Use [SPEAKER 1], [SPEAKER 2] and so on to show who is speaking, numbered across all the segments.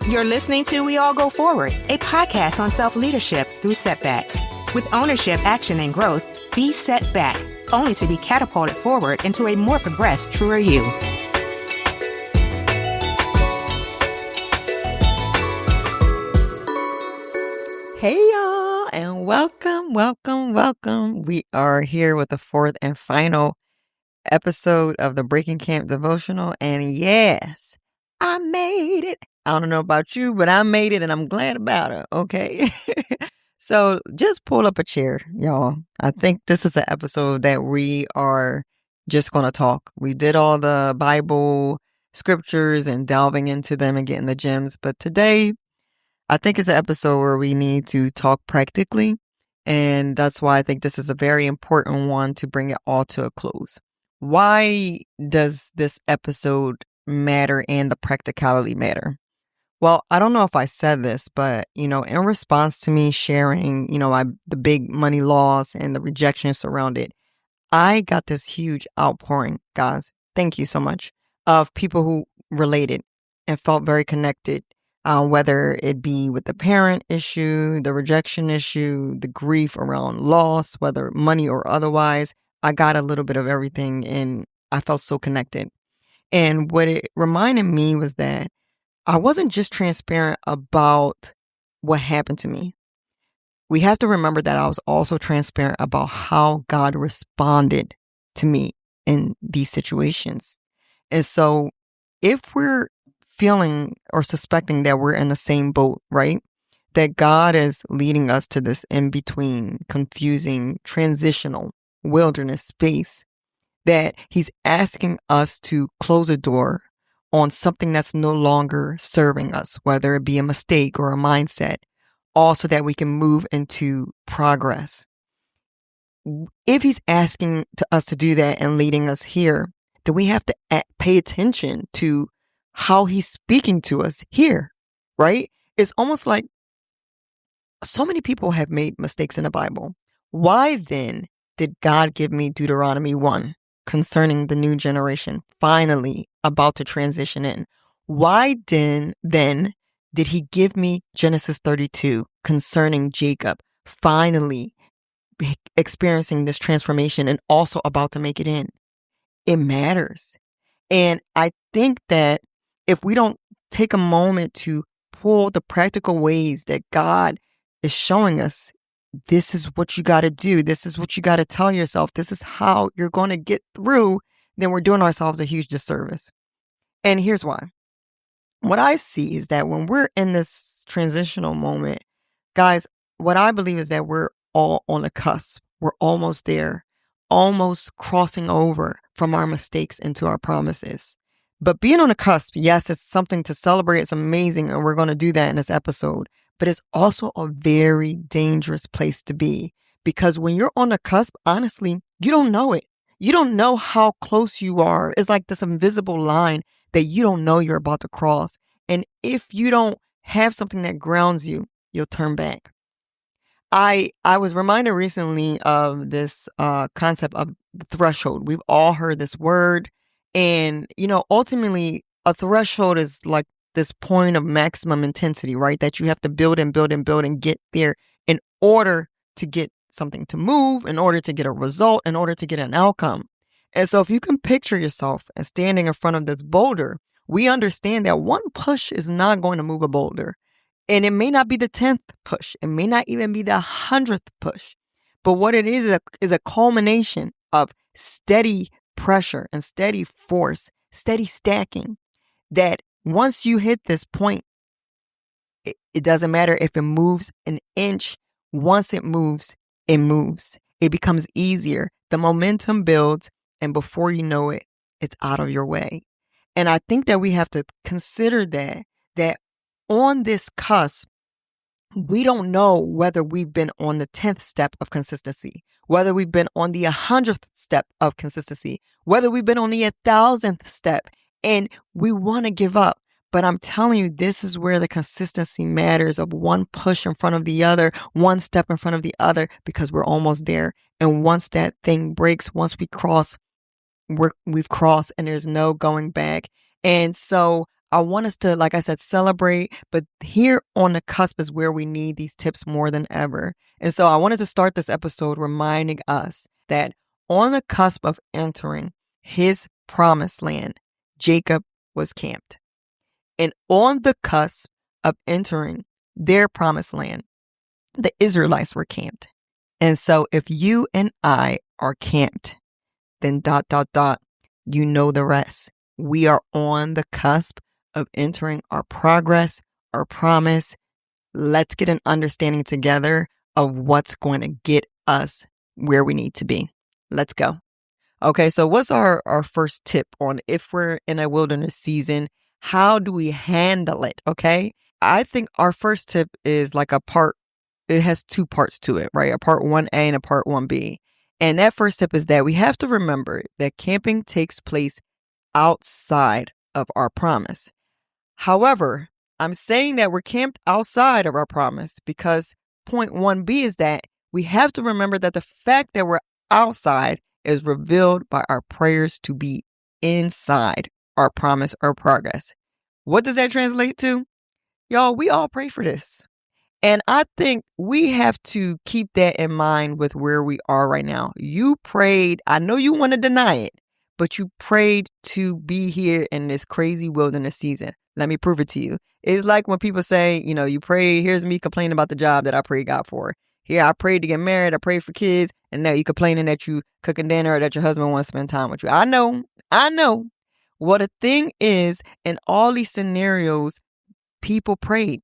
[SPEAKER 1] You're listening to We All Go Forward, a podcast on self-leadership through setbacks. With ownership, action, and growth, be set back, only to be catapulted forward into a more progressed, truer you.
[SPEAKER 2] Hey y'all, and welcome. We are here with the fourth and final episode of the Breaking Camp Devotional, and yes, I made it. I don't know about you, but I made it, and I'm glad about it, okay? So just pull up a chair, y'all. I think this is an episode that we are just going to talk. We did all the Bible scriptures and delving into them and getting the gems, but today I think it's an episode where we need to talk practically, and that's why I think this is a very important one to bring it all to a close. Why does this episode matter and the practicality matter? Well, I don't know if I said this, but, in response to me sharing, the big money loss and the rejection surrounding it, I got this huge outpouring, guys. Thank you so much, of people who related and felt very connected. Whether it be with the parent issue, the rejection issue, the grief around loss, whether money or otherwise, I got a little bit of everything and I felt so connected. And what it reminded me was that I wasn't just transparent about what happened to me. We have to remember that I was also transparent about how God responded to me in these situations. And so if we're feeling or suspecting that we're in the same boat, right? That God is leading us to this in-between, confusing, transitional wilderness space, that He's asking us to close a door on something that's no longer serving us, whether it be a mistake or a mindset, all so that we can move into progress. If He's asking us to do that and leading us here, then we have to pay attention to how He's speaking to us here, right? It's almost like so many people have made mistakes in the Bible. Why then did God give me Deuteronomy 1 concerning the new generation finally about to transition in? Why then did He give me Genesis 32 concerning Jacob finally experiencing this transformation and also about to make it in? It matters. And I think that if we don't take a moment to pull the practical ways that God is showing us, this is what you got to do, this is what you got to tell yourself, this is how you're going to get through, then we're doing ourselves a huge disservice. And here's why. What I see is that when we're in this transitional moment, guys, what I believe is that we're all on a cusp. We're almost there, almost crossing over from our mistakes into our promises. But being on a cusp, yes, it's something to celebrate. It's amazing. And we're going to do that in this episode. But it's also a very dangerous place to be, because when you're on the cusp, honestly, you don't know it. You don't know how close you are. It's like this invisible line that you don't know you're about to cross. And if you don't have something that grounds you, you'll turn back. I was reminded recently of this concept of the threshold. We've all heard this word. And, ultimately, a threshold is like this point of maximum intensity, right? That you have to build and build and build and get there in order to get something to move, in order to get a result, in order to get an outcome. And so if you can picture yourself as standing in front of this boulder, we understand that one push is not going to move a boulder. And it may not be the 10th push. It may not even be the 100th push. But what it is a culmination of steady pressure and steady force, steady stacking, that once you hit this point, it doesn't matter if it moves an inch. Once it moves, it moves. It becomes easier. The momentum builds, and before you know it, it's out of your way. And I think that we have to consider that on this cusp, we don't know whether we've been on the 10th step of consistency, whether we've been on the 100th step of consistency, whether we've been on the 1,000th step, and we want to give up. But I'm telling you, this is where the consistency matters, of one push in front of the other, one step in front of the other, because we're almost there. And once that thing breaks, once we cross, we've crossed and there's no going back. And so I want us to, like I said, celebrate, but here on the cusp is where we need these tips more than ever. And so I wanted to start this episode reminding us that on the cusp of entering his promised land, Jacob was camped. And on the cusp of entering their promised land, the Israelites were camped. And so if you and I are camped, then ... you know the rest. We are on the cusp of entering our progress, our promise. Let's get an understanding together of what's going to get us where we need to be. Let's go. Okay, so what's our first tip on if we're in a wilderness season? How do we handle it? Okay, I think our first tip is like it has two parts to it, right? A part 1A and a part 1B. And that first tip is that we have to remember that camping takes place outside of our promise. However, I'm saying that we're camped outside of our promise because point 1B is that we have to remember that the fact that we're outside is revealed by our prayers to be inside our promise or progress. What does that translate to? Y'all, we all pray for this. And I think we have to keep that in mind with where we are right now. You prayed, I know you want to deny it, but you prayed to be here in this crazy wilderness season. Let me prove it to you. It's like when people say, you prayed, here's me complaining about the job that I prayed God for. Here, I prayed to get married, I prayed for kids, and now you complaining that you cooking dinner or that your husband wants to spend time with you. I know. What the thing is, in all these scenarios, people prayed.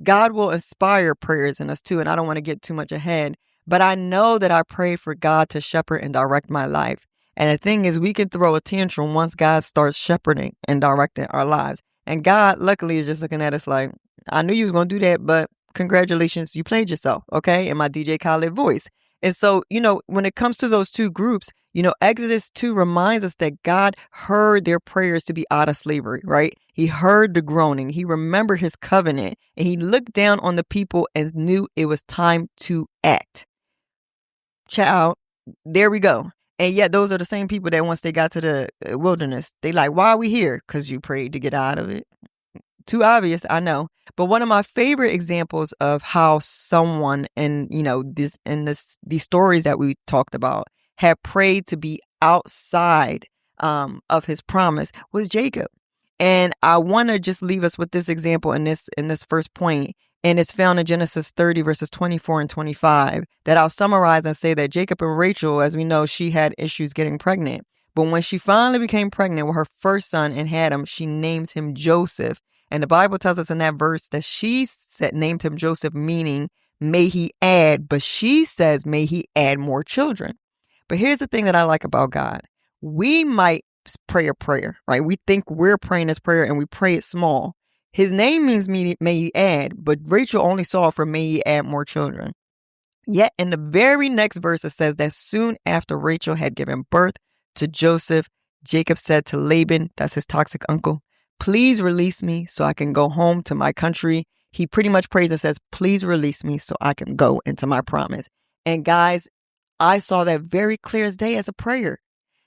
[SPEAKER 2] God will inspire prayers in us too. And I don't want to get too much ahead, but I know that I prayed for God to shepherd and direct my life. And the thing is, we can throw a tantrum once God starts shepherding and directing our lives. And God, luckily, is just looking at us like, I knew you was going to do that, but congratulations, you played yourself, okay? In my DJ Khaled voice. And so, when it comes to those two groups, Exodus 2 reminds us that God heard their prayers to be out of slavery, right? He heard the groaning. He remembered his covenant, and he looked down on the people and knew it was time to act. Child, there we go. And yet those are the same people that once they got to the wilderness, they like, why are we here? Because you prayed to get out of it. Too obvious, I know. But one of my favorite examples of how someone these stories that we talked about had prayed to be outside of his promise was Jacob. And I want to just leave us with this example in this first point. And it's found in Genesis 30, verses 24 and 25, that I'll summarize and say that Jacob and Rachel, as we know, she had issues getting pregnant. But when she finally became pregnant with her first son and had him, she names him Joseph. And the Bible tells us in that verse that she named him Joseph, meaning may he add, but she says may he add more children. But here's the thing that I like about God. We might pray a prayer, right? We think we're praying this prayer and we pray it small. His name means may he add, but Rachel only saw it for may he add more children. Yet in the very next verse, it says that soon after Rachel had given birth to Joseph, Jacob said to Laban, that's his toxic uncle, please release me so I can go home to my country. He pretty much prays and says, please release me so I can go into my promise. And guys, I saw that very clear as day as a prayer,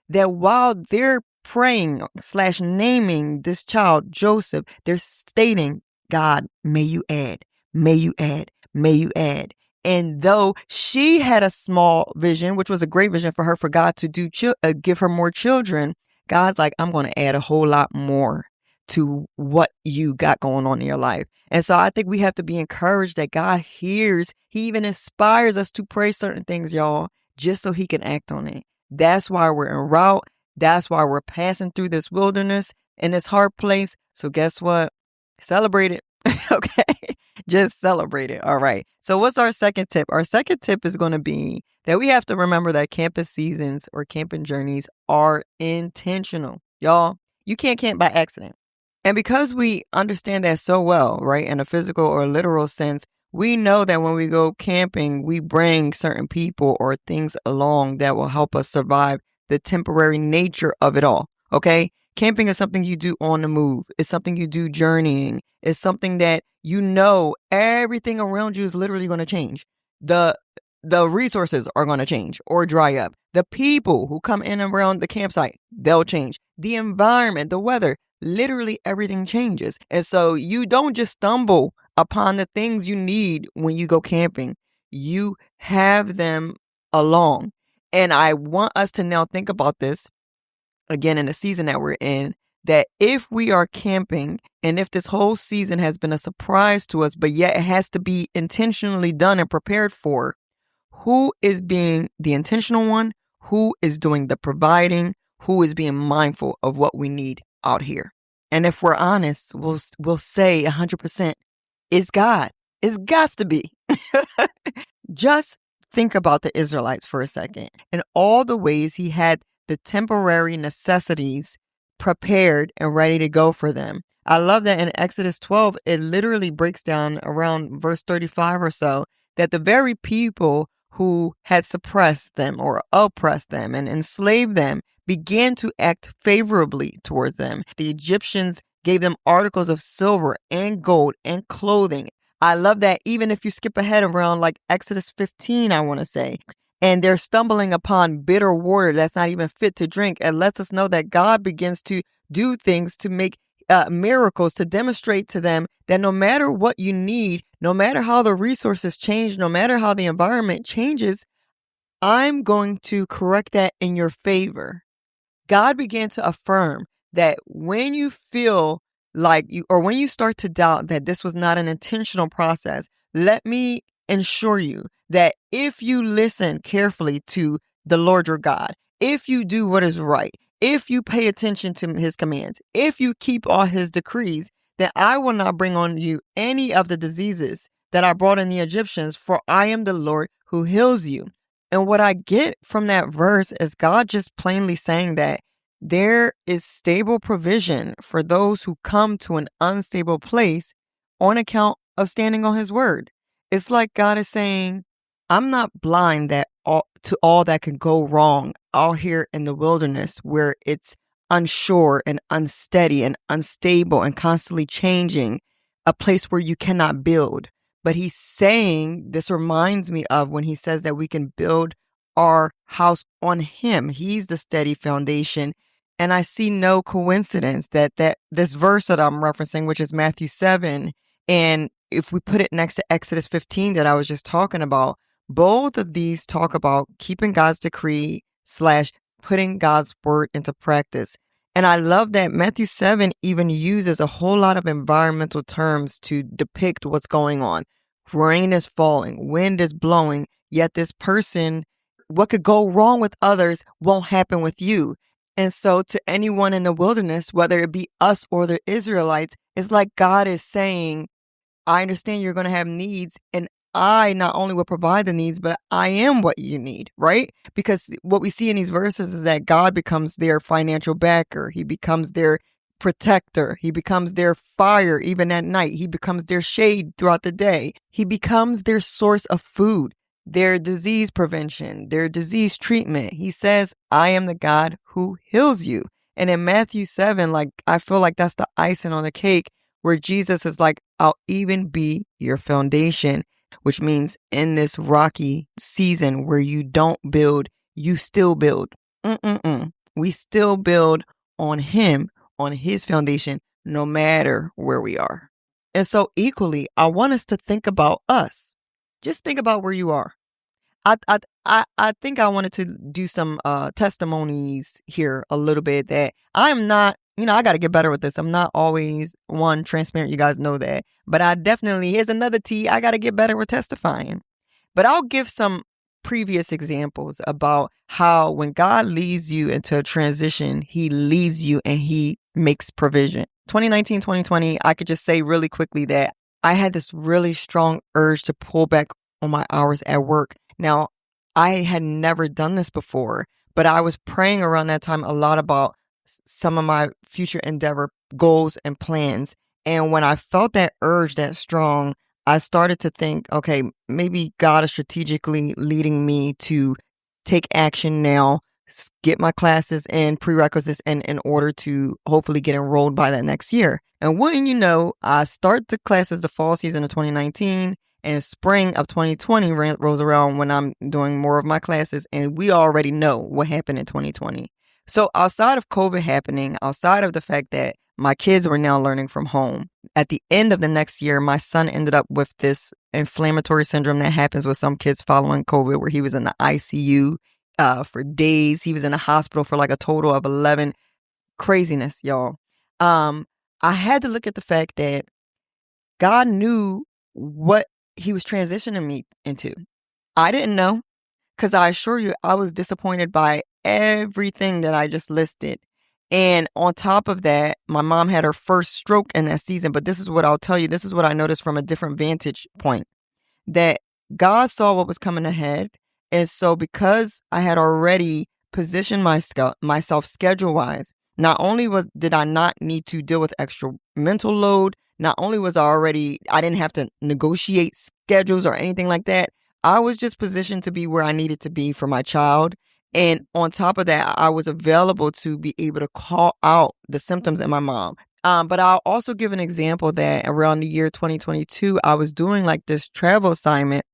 [SPEAKER 2] that while they're praying / naming this child Joseph, they're stating, God, may you add, may you add, may you add. And though she had a small vision, which was a great vision for her, for God to give her more children, God's like, I'm going to add a whole lot more to what you got going on in your life. And so I think we have to be encouraged that God hears. He even inspires us to pray certain things, y'all, just so he can act on it. That's why we're en route. That's why we're passing through this wilderness in this hard place. So guess what? Celebrate it. Okay. Just celebrate it. All right. So what's our second tip? Our second tip is going to be that we have to remember that campus seasons or camping journeys are intentional. Y'all, you can't camp by accident. And because we understand that so well, right, in a physical or literal sense, we know that when we go camping, we bring certain people or things along that will help us survive the temporary nature of it all. Okay. Camping is something you do on the move. It's something you do journeying. It's something that everything around you is literally going to change. The resources are going to change or dry up. The people who come in and around the campsite, they'll change. The environment, the weather, literally everything changes. And so you don't just stumble upon the things you need when you go camping. You have them along. And I want us to now think about this again in the season that we're in, that if we are camping and if this whole season has been a surprise to us, but yet it has to be intentionally done and prepared for, who is being the intentional one? Who is doing the providing? Who is being mindful of what we need out here? And if we're honest, we'll say 100% it's God. It's got to be. Just think about the Israelites for a second and all the ways he had the temporary necessities prepared and ready to go for them. I love that in Exodus 12, it literally breaks down around verse 35 or so, that the very people who had suppressed them or oppressed them and enslaved them began to act favorably towards them. The Egyptians gave them articles of silver and gold and clothing. I love that even if you skip ahead around like Exodus 15, I want to say, and they're stumbling upon bitter water that's not even fit to drink, it lets us know that God begins to do things to make miracles to demonstrate to them that no matter what you need, no matter how the resources change, no matter how the environment changes, I'm going to correct that in your favor. God began to affirm that when you feel like you, or when you start to doubt that this was not an intentional process, let me ensure you that if you listen carefully to the Lord your God, if you do what is right, if you pay attention to his commands, if you keep all his decrees, then I will not bring on you any of the diseases that I brought on the Egyptians, for I am the Lord who heals you. And what I get from that verse is God just plainly saying that there is stable provision for those who come to an unstable place on account of standing on his word. It's like God is saying, I'm not blind to all that can go wrong out here in the wilderness where it's unsure and unsteady and unstable and constantly changing, a place where you cannot build. But he's saying, this reminds me of when he says that we can build our house on him. He's the steady foundation. And I see no coincidence that this verse that I'm referencing, which is Matthew 7, and if we put it next to Exodus 15 that I was just talking about, both of these talk about keeping God's decree / putting God's word into practice. And I love that Matthew 7 even uses a whole lot of environmental terms to depict what's going on. Rain is falling, wind is blowing, yet this person, what could go wrong with others won't happen with you. And so to anyone in the wilderness, whether it be us or the Israelites, it's like God is saying, I understand you're going to have needs, and I not only will provide the needs, but I am what you need, right? Because what we see in these verses is that God becomes their financial backer. He becomes their protector. He becomes their fire even at night. He becomes their shade throughout the day. He becomes their source of food, their disease prevention, their disease treatment. He says, I am the God who heals you. And in Matthew 7, like, I feel like that's the icing on the cake where Jesus is like, I'll even be your foundation, which means in this rocky season where you don't build, you still build. We still build on him, on his foundation, no matter where we are. And so equally, I want us to think about us. Just think about where you are. I think I wanted to do some testimonies here a little bit that I'm not, I got to get better with this. I'm not always transparent. You guys know that. But I definitely, here's another T, I got to get better with testifying. But I'll give some previous examples about how when God leads you into a transition, he leads you and he makes provision. 2019, 2020, I could just say really quickly that I had this really strong urge to pull back on my hours at work. Now, I had never done this before, but I was praying around that time a lot about some of my future endeavor goals and plans. And when I felt that urge that strong, I started to think, okay, maybe God is strategically leading me to take action now, get my classes and prerequisites in order to hopefully get enrolled by that next year. And wouldn't you know, I start the classes the fall season of 2019. And spring of 2020 rolls around when I'm doing more of my classes, and we already know what happened in 2020. So outside of COVID happening, outside of the fact that my kids were now learning from home. At the end of the next year, my son ended up with this inflammatory syndrome that happens with some kids following COVID, where he was in the ICU for days. He was in the hospital for like a total of 11. Craziness, y'all. I had to look at the fact that God knew what he was transitioning me into. I didn't know, because I assure you, I was disappointed by everything that I just listed. And on top of that, my mom had her first stroke in that season. But this is what I'll tell you. This is what I noticed from a different vantage point, that God saw what was coming ahead. And so because I had already positioned myself schedule-wise, not only did I not need to deal with extra mental load, not only I didn't have to negotiate schedules or anything like that. I was just positioned to be where I needed to be for my child. And on top of that, I was available to be able to call out the symptoms in my mom. But I'll also give an example that around the year 2022, I was doing like this travel assignment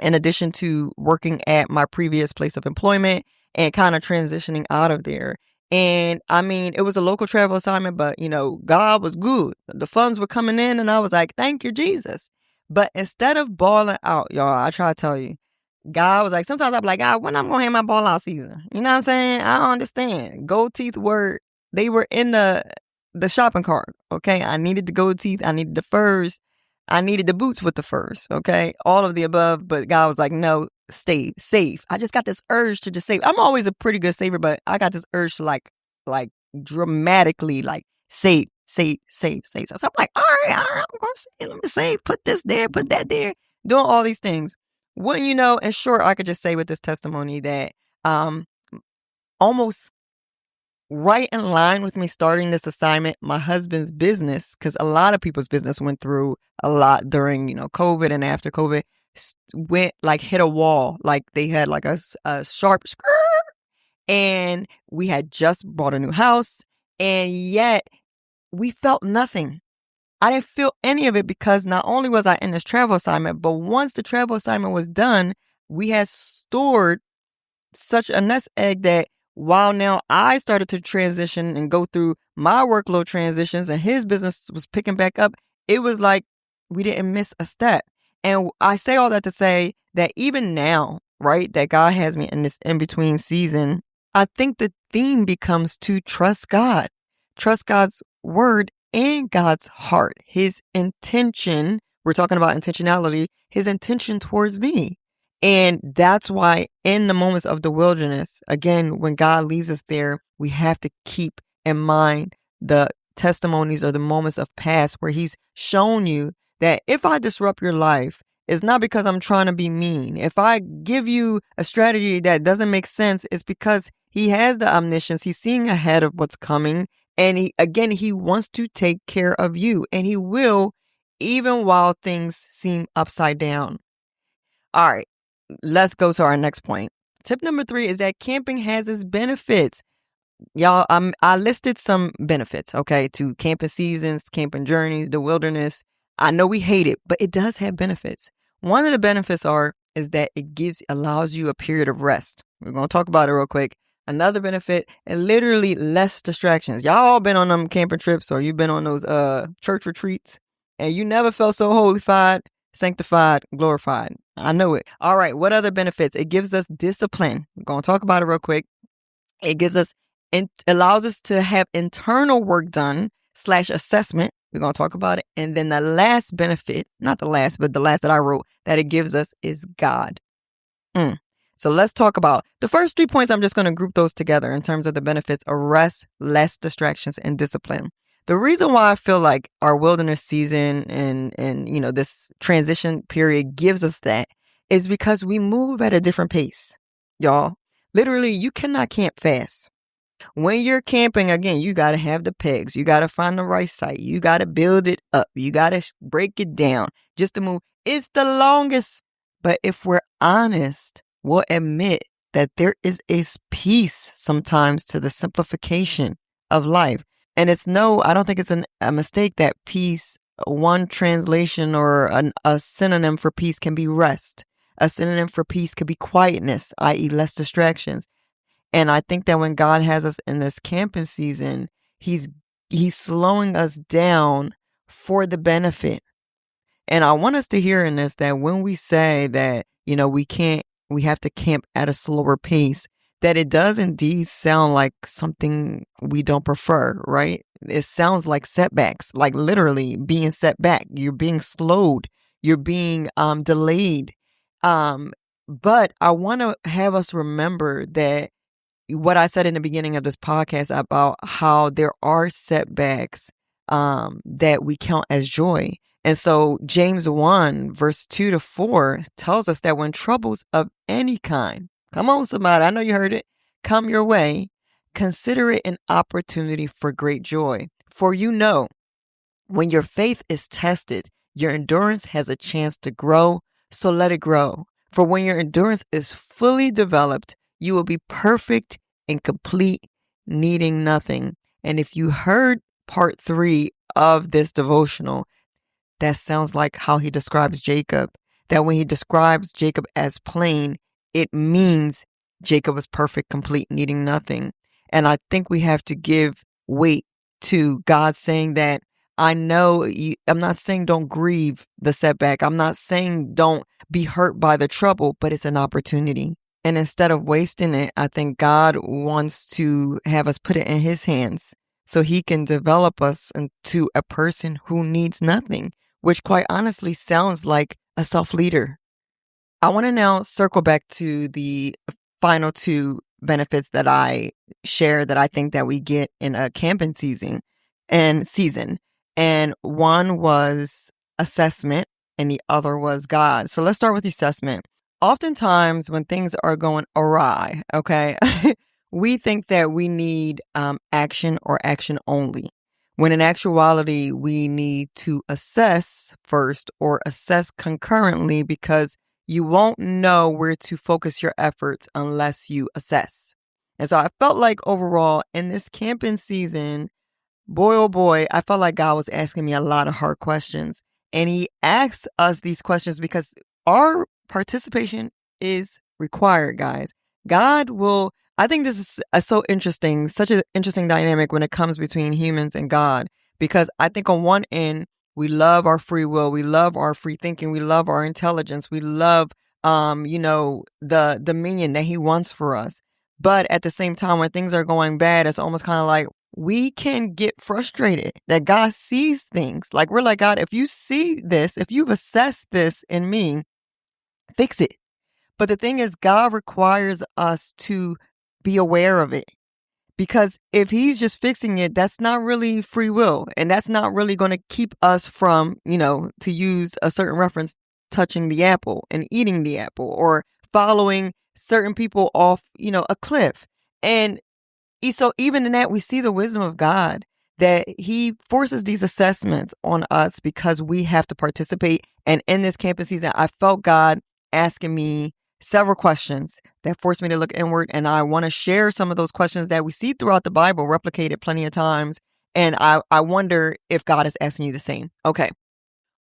[SPEAKER 2] in addition to working at my previous place of employment and kind of transitioning out of there. And I mean, it was a local travel assignment, but God was good. The funds were coming in and I was like, thank you, Jesus. But instead of balling out, y'all, I try to tell you, God was like, sometimes I'm like, God, when I'm going to have my ball out season? You know what I'm saying? I don't understand. Gold teeth they were in the shopping cart. Okay. I needed the gold teeth. I needed the furs. I needed the boots with the furs. Okay. All of the above. But God was like, no, stay safe. I just got this urge to just save. I'm always a pretty good saver, but I got this urge to like dramatically like save. So I'm like, all right, I'm going to save. Let me save. Put this there, put that there. Doing all these things. Wouldn't you know? In short, I could just say with this testimony that almost right in line with me starting this assignment, my husband's business, because a lot of people's business went through a lot during, COVID and after COVID, hit a wall. Like they had like a sharp skirt, and we had just bought a new house, and yet we felt nothing. I didn't feel any of it because not only was I in this travel assignment, but once the travel assignment was done, we had stored such a nest egg that while now I started to transition and go through my workload transitions and his business was picking back up, it was like we didn't miss a step. And I say all that to say that even now, right, that God has me in this in-between season, I think the theme becomes to trust God. Trust God's word and God's heart. His intention, we're talking about intentionality, his intention towards me. And that's why in the moments of the wilderness, again, when God leads us there, we have to keep in mind the testimonies or the moments of past where he's shown you that if I disrupt your life, it's not because I'm trying to be mean. If I give you a strategy that doesn't make sense, it's because he has the omniscience. He's seeing ahead of what's coming. And he wants to take care of you, and he will, even while things seem upside down. All right, let's go to our next point. Tip number 3 is that camping has its benefits. Y'all, I listed some benefits, okay, to camping seasons, camping journeys, the wilderness. I know we hate it, but it does have benefits. One of the benefits is that it allows you a period of rest. We're going to talk about it real quick. Another benefit, and literally less distractions. Y'all all been on them camping trips, or you've been on those church retreats, and you never felt so holified, sanctified, glorified. I know it. All right. What other benefits? It gives us discipline. We're going to talk about it real quick. It allows us to have internal work done / assessment. We're going to talk about it. And then the last benefit, not the last, but the last that I wrote, that it gives us is God. So let's talk about the first 3 points. I'm just going to group those together in terms of the benefits of rest, less distractions, and discipline. The reason why I feel like our wilderness season and this transition period gives us that is because we move at a different pace, y'all. Literally, you cannot camp fast. When you're camping, again, you got to have the pegs. You got to find the right site. You got to build it up. You got to break it down just to move. It's the longest. But if we're honest, we'll admit that there is a peace sometimes to the simplification of life. And I don't think it's a mistake that peace, one translation or a synonym for peace can be rest. A synonym for peace could be quietness, i.e. less distractions. And I think that when God has us in this camping season, he's He's slowing us down for the benefit. And I want us to hear in this that when we say that, we have to camp at a slower pace, that it does indeed sound like something we don't prefer, right? It sounds like setbacks, like literally being set back. You're being slowed. You're being delayed. But I want to have us remember that what I said in the beginning of this podcast about how there are setbacks that we count as joy. And so James 1, verse 2 to 4 tells us that when troubles of any kind, come on, somebody, I know you heard it, come your way, consider it an opportunity for great joy. For when your faith is tested, your endurance has a chance to grow, so let it grow. For when your endurance is fully developed, you will be perfect and complete, needing nothing. And if you heard part 3 of this devotional, that sounds like how he describes Jacob. That when he describes Jacob as plain, it means Jacob was perfect, complete, needing nothing. And I think we have to give weight to God saying that I'm not saying don't grieve the setback. I'm not saying don't be hurt by the trouble, but it's an opportunity. And instead of wasting it, I think God wants to have us put it in his hands so he can develop us into a person who needs nothing, which quite honestly sounds like a self-leader. I want to now circle back to the final 2 benefits that I share that I think that we get in a camping season. And one was assessment and the other was God. So let's start with the assessment. Oftentimes when things are going awry, okay, we think that we need action or action only, when in actuality, we need to assess first or assess concurrently, because you won't know where to focus your efforts unless you assess. And so I felt like overall in this camping season, boy, oh boy, I felt like God was asking me a lot of hard questions. And he asks us these questions because our participation is required, guys. I think this is so interesting, such an interesting dynamic when it comes between humans and God, because I think on one end, we love our free will, we love our free thinking, we love our intelligence, we love, the dominion that he wants for us. But at the same time, when things are going bad, it's almost kind of like, we can get frustrated that God sees things. Like we're like, God, if you see this, if you've assessed this in me, fix it. But the thing is, God requires us to be aware of it. Because if he's just fixing it, that's not really free will. And that's not really going to keep us from, to use a certain reference, touching the apple and eating the apple or following certain people off, a cliff. And so even in that, we see the wisdom of God, that he forces these assessments on us because we have to participate. And in this camping season, I felt God asking me several questions that forced me to look inward. And I want to share some of those questions that we see throughout the Bible, replicated plenty of times. And I wonder if God is asking you the same. Okay.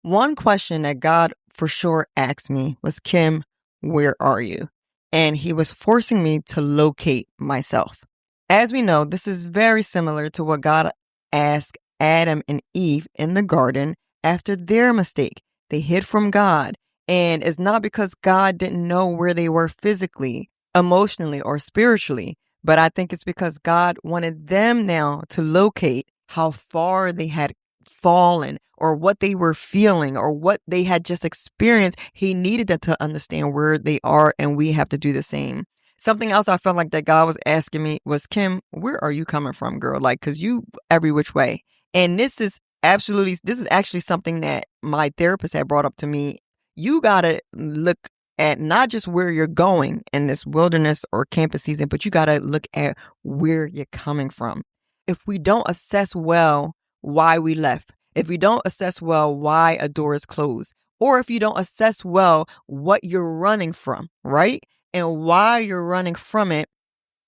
[SPEAKER 2] One question that God for sure asked me was, Kim, where are you? And he was forcing me to locate myself. As we know, this is very similar to what God asked Adam and Eve in the garden after their mistake. They hid from God. And it's not because God didn't know where they were physically, emotionally, or spiritually, but I think it's because God wanted them now to locate how far they had fallen or what they were feeling or what they had just experienced. He needed them to understand where they are, and we have to do the same. Something else I felt like that God was asking me was, Kim, where are you coming from, girl? Like, cause you every which way. And this is actually something that my therapist had brought up to me. You got to look at not just where you're going in this wilderness or campus season, but you got to look at where you're coming from. If we don't assess well why we left, if we don't assess well why a door is closed, or if you don't assess well what you're running from, right? And why you're running from it,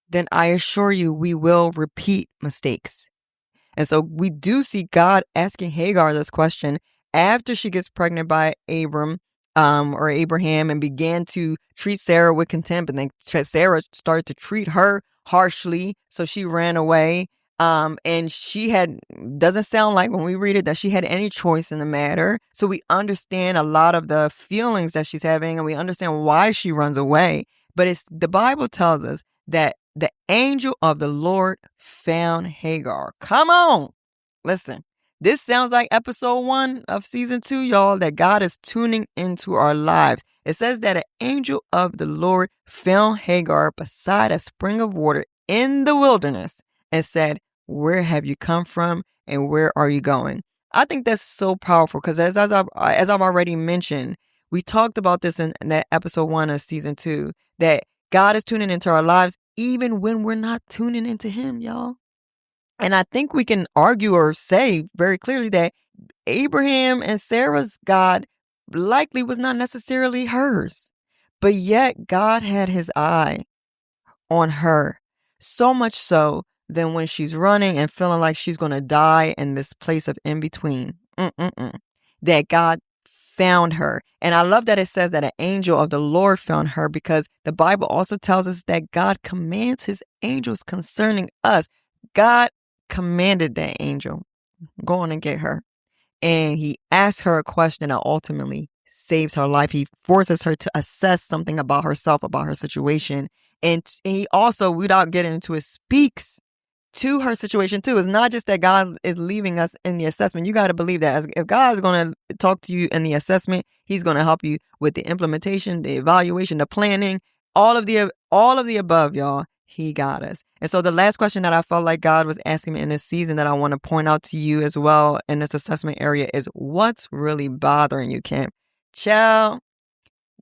[SPEAKER 2] then I assure you we will repeat mistakes. And so we do see God asking Hagar this question after she gets pregnant by Abraham and began to treat Sarah with contempt. And then Sarah started to treat her harshly. So she ran away. And doesn't sound like when we read it that she had any choice in the matter. So we understand a lot of the feelings that she's having, and we understand why she runs away. But the Bible tells us that the angel of the Lord found Hagar. Come on. Listen, this sounds like episode 1 of season 2, y'all, that God is tuning into our lives. It says that an angel of the Lord found Hagar beside a spring of water in the wilderness and said, "Where have you come from and where are you going?" I think that's so powerful because as I've already mentioned, we talked about this in that episode 1 of season 2, that God is tuning into our lives even when we're not tuning into him, y'all. And I think we can argue or say very clearly that Abraham and Sarah's God likely was not necessarily hers. But yet God had his eye on her. So much so that when she's running and feeling like she's going to die in this place of in between, that God found her. And I love that it says that an angel of the Lord found her, because the Bible also tells us that God commands his angels concerning us. God commanded that angel, go on and get her. And he asks her a question that ultimately saves her life. He forces her to assess something about herself, about her situation. And he also, without getting into it, speaks to her situation too. It's not just that God is leaving us in the assessment. You got to believe that if God is going to talk to you in the assessment, he's going to help you with the implementation, the evaluation, the planning, all of the above, y'all. He got us. And so the last question that I felt like God was asking me in this season that I want to point out to you as well in this assessment area is, what's really bothering you, Kim? Child,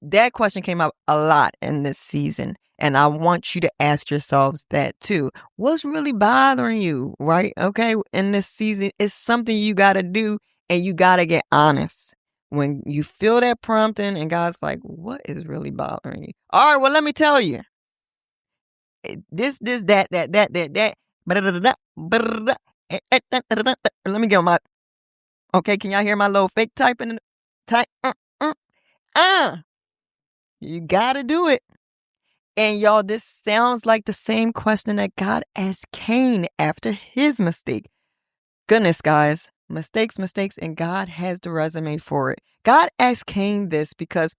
[SPEAKER 2] that question came up a lot in this season. And I want you to ask yourselves that too. What's really bothering you, right? Okay. In this season, it's something you got to do, and you got to get honest. When you feel that prompting and God's like, what is really bothering you? All right, well, let me tell you. This, that. Let me get my, okay, can y'all hear my little fake typing? Type, you got to do it. And y'all, this sounds like the same question that God asked Cain after his mistake. Goodness, guys, mistakes, and God has the resume for it. God asked Cain this because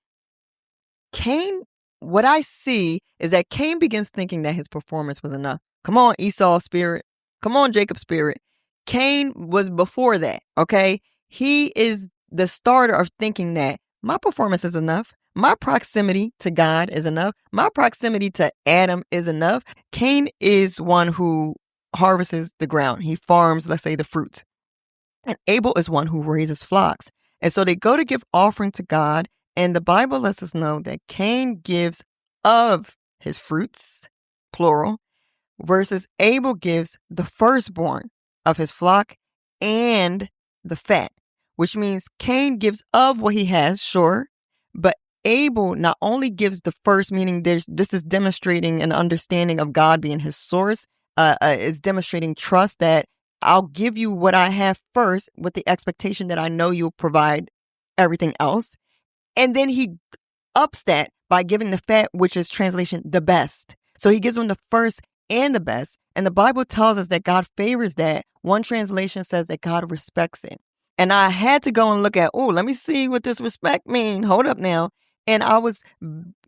[SPEAKER 2] Cain, what I see is that Cain begins thinking that his performance was enough. Come on, Esau spirit. Come on, Jacob spirit. Cain was before that, okay? He is the starter of thinking that my performance is enough. My proximity to God is enough. My proximity to Adam is enough. Cain is one who harvests the ground. He farms, let's say, the fruits. And Abel is one who raises flocks. And so they go to give offering to God. And the Bible lets us know that Cain gives of his fruits, plural, versus Abel gives the firstborn of his flock and the fat, which means Cain gives of what he has, sure, but Abel not only gives the first, meaning this is demonstrating an understanding of God being his source, is demonstrating trust that I'll give you what I have first with the expectation that I know you'll provide everything else. And then he ups that by giving the fat, which is translation, the best. So he gives him the first and the best. And the Bible tells us that God favors that. One translation says that God respects it. And I had to go and look at, let me see what this respect mean. Hold up now. And I was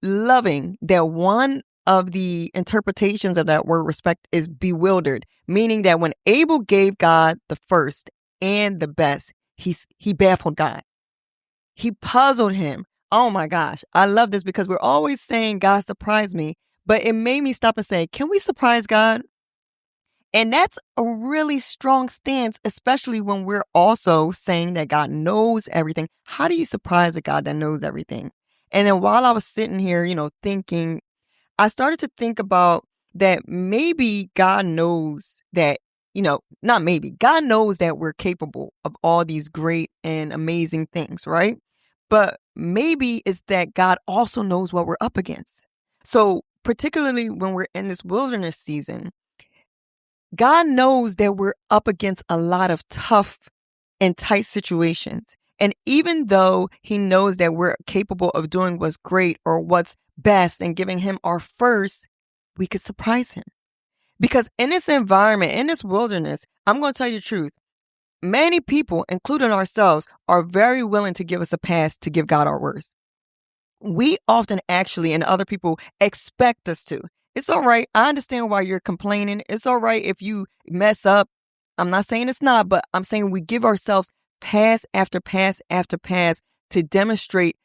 [SPEAKER 2] loving that one of the interpretations of that word respect is bewildered, meaning that when Abel gave God the first and the best, he baffled God. He puzzled him. Oh my gosh. I love this because we're always saying God surprised me, but it made me stop and say, can we surprise God? And that's a really strong stance, especially when we're also saying that God knows everything. How do you surprise a God that knows everything? And then while I was sitting here, thinking, I started to think about that maybe God knows that, not maybe, God knows that we're capable of all these great and amazing things, right? But maybe it's that God also knows what we're up against. So particularly when we're in this wilderness season, God knows that we're up against a lot of tough and tight situations. And even though he knows that we're capable of doing what's great or what's best and giving him our first, we could surprise him. Because in this environment, in this wilderness, I'm going to tell you the truth. Many people, including ourselves, are very willing to give us a pass to give God our worst. We often actually, and other people expect us to. It's all right. I understand why you're complaining. It's all right if you mess up. I'm not saying it's not, but I'm saying we give ourselves pass after pass after pass to demonstrate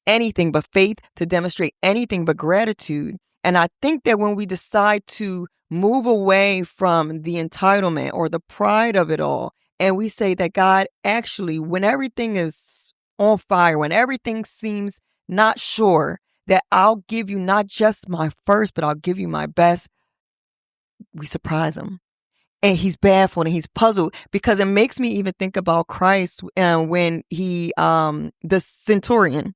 [SPEAKER 2] anything but faith, to demonstrate anything but gratitude. And I think that when we decide to move away from the entitlement or the pride of it all, and we say that God, actually, when everything is on fire, when everything seems not sure, that I'll give you not just my first, but I'll give you my best, we surprise him. And he's baffled and he's puzzled, because it makes me even think about Christ when the centurion.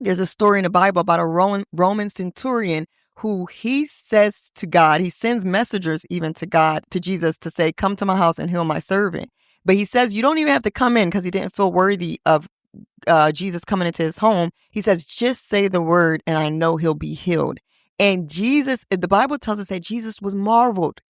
[SPEAKER 2] There's a story in the Bible about a Roman centurion who he says to God, he sends messengers even to God, to Jesus, to say, come to my house and heal my servant. But he says, you don't even have to come in, because he didn't feel worthy of Jesus coming into his home. He says, just say the word and I know he'll be healed. And Jesus, the Bible tells us that Jesus was marveled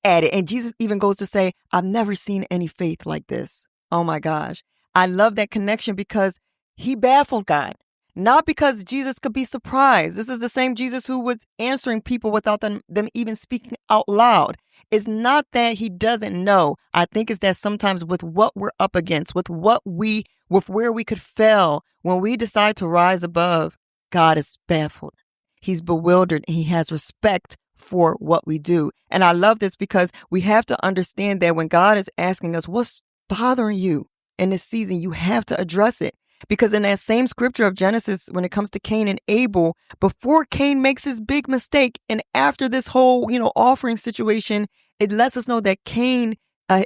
[SPEAKER 2] at it. And Jesus even goes to say, I've never seen any faith like this. Oh my gosh. I love that connection, because he baffled God. Not because Jesus could be surprised. This is the same Jesus who was answering people without them even speaking out loud. It's not that he doesn't know. I think it's that sometimes with what we're up against, with where we could fail, when we decide to rise above, God is baffled. He's bewildered, and he has respect for what we do. And I love this, because we have to understand that when God is asking us, what's bothering you in this season, you have to address it. Because in that same scripture of Genesis, when it comes to Cain and Abel, before Cain makes his big mistake, and after this whole, offering situation, it lets us know that Cain,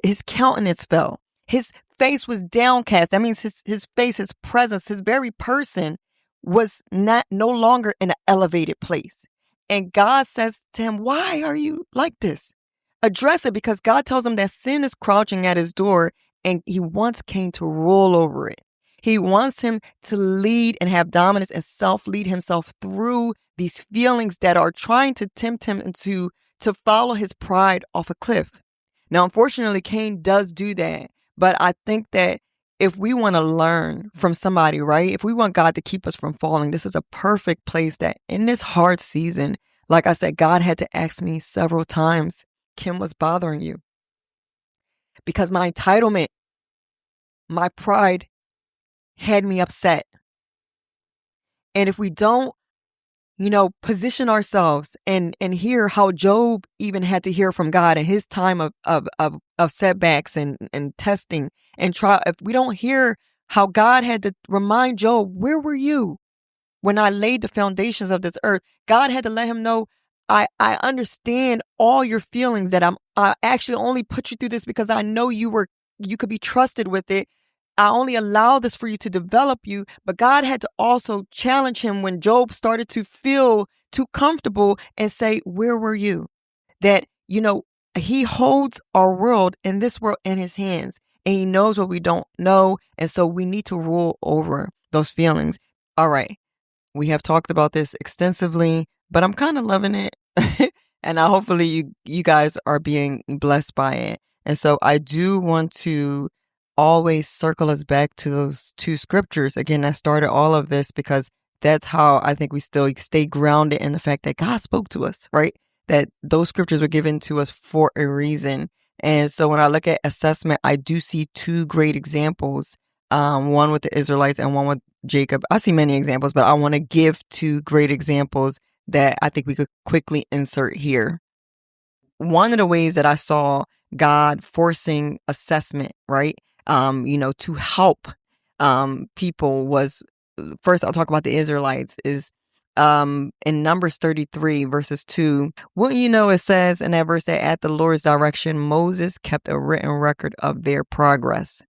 [SPEAKER 2] his countenance fell. His face was downcast. That means his face, his presence, his very person was no longer in an elevated place. And God says to him, why are you like this? Address it, because God tells him that sin is crouching at his door, and he wants Cain to rule over it. He wants him to lead and have dominance and self-lead himself through these feelings that are trying to tempt him to follow his pride off a cliff. Now, unfortunately, Cain does do that. But I think that if we want to learn from somebody, right? If we want God to keep us from falling, this is a perfect place that in this hard season, like I said, God had to ask me several times, Kim, what's bothering you? Because my entitlement, my pride had me upset. And if we don't, position ourselves and hear how Job even had to hear from God in his time of setbacks and testing and try, if we don't hear how God had to remind Job, where were you when I laid the foundations of this earth? God had to let him know, I understand all your feelings, that I actually only put you through this because I know you could be trusted with it. I only allow this for you to develop you. But God had to also challenge him when Job started to feel too comfortable and say, where were you? That, he holds our world in this world in his hands, and he knows what we don't know. And so we need to rule over those feelings. All right. We have talked about this extensively, but I'm kind of loving it. And hopefully you guys are being blessed by it. And so I do want to always circle us back to those two scriptures again that started all of this, because that's how I think we still stay grounded in the fact that God spoke to us, right? That those scriptures were given to us for a reason. And so when I look at assessment, I do see two great examples, one with the Israelites and one with Jacob. I see many examples, but I want to give two great examples that I think we could quickly insert here. One of the ways that I saw God forcing assessment, right? To help people was, first I'll talk about the Israelites, is in Numbers 33 verses 2. Well, it says in that verse that at the Lord's direction, Moses kept a written record of their progress.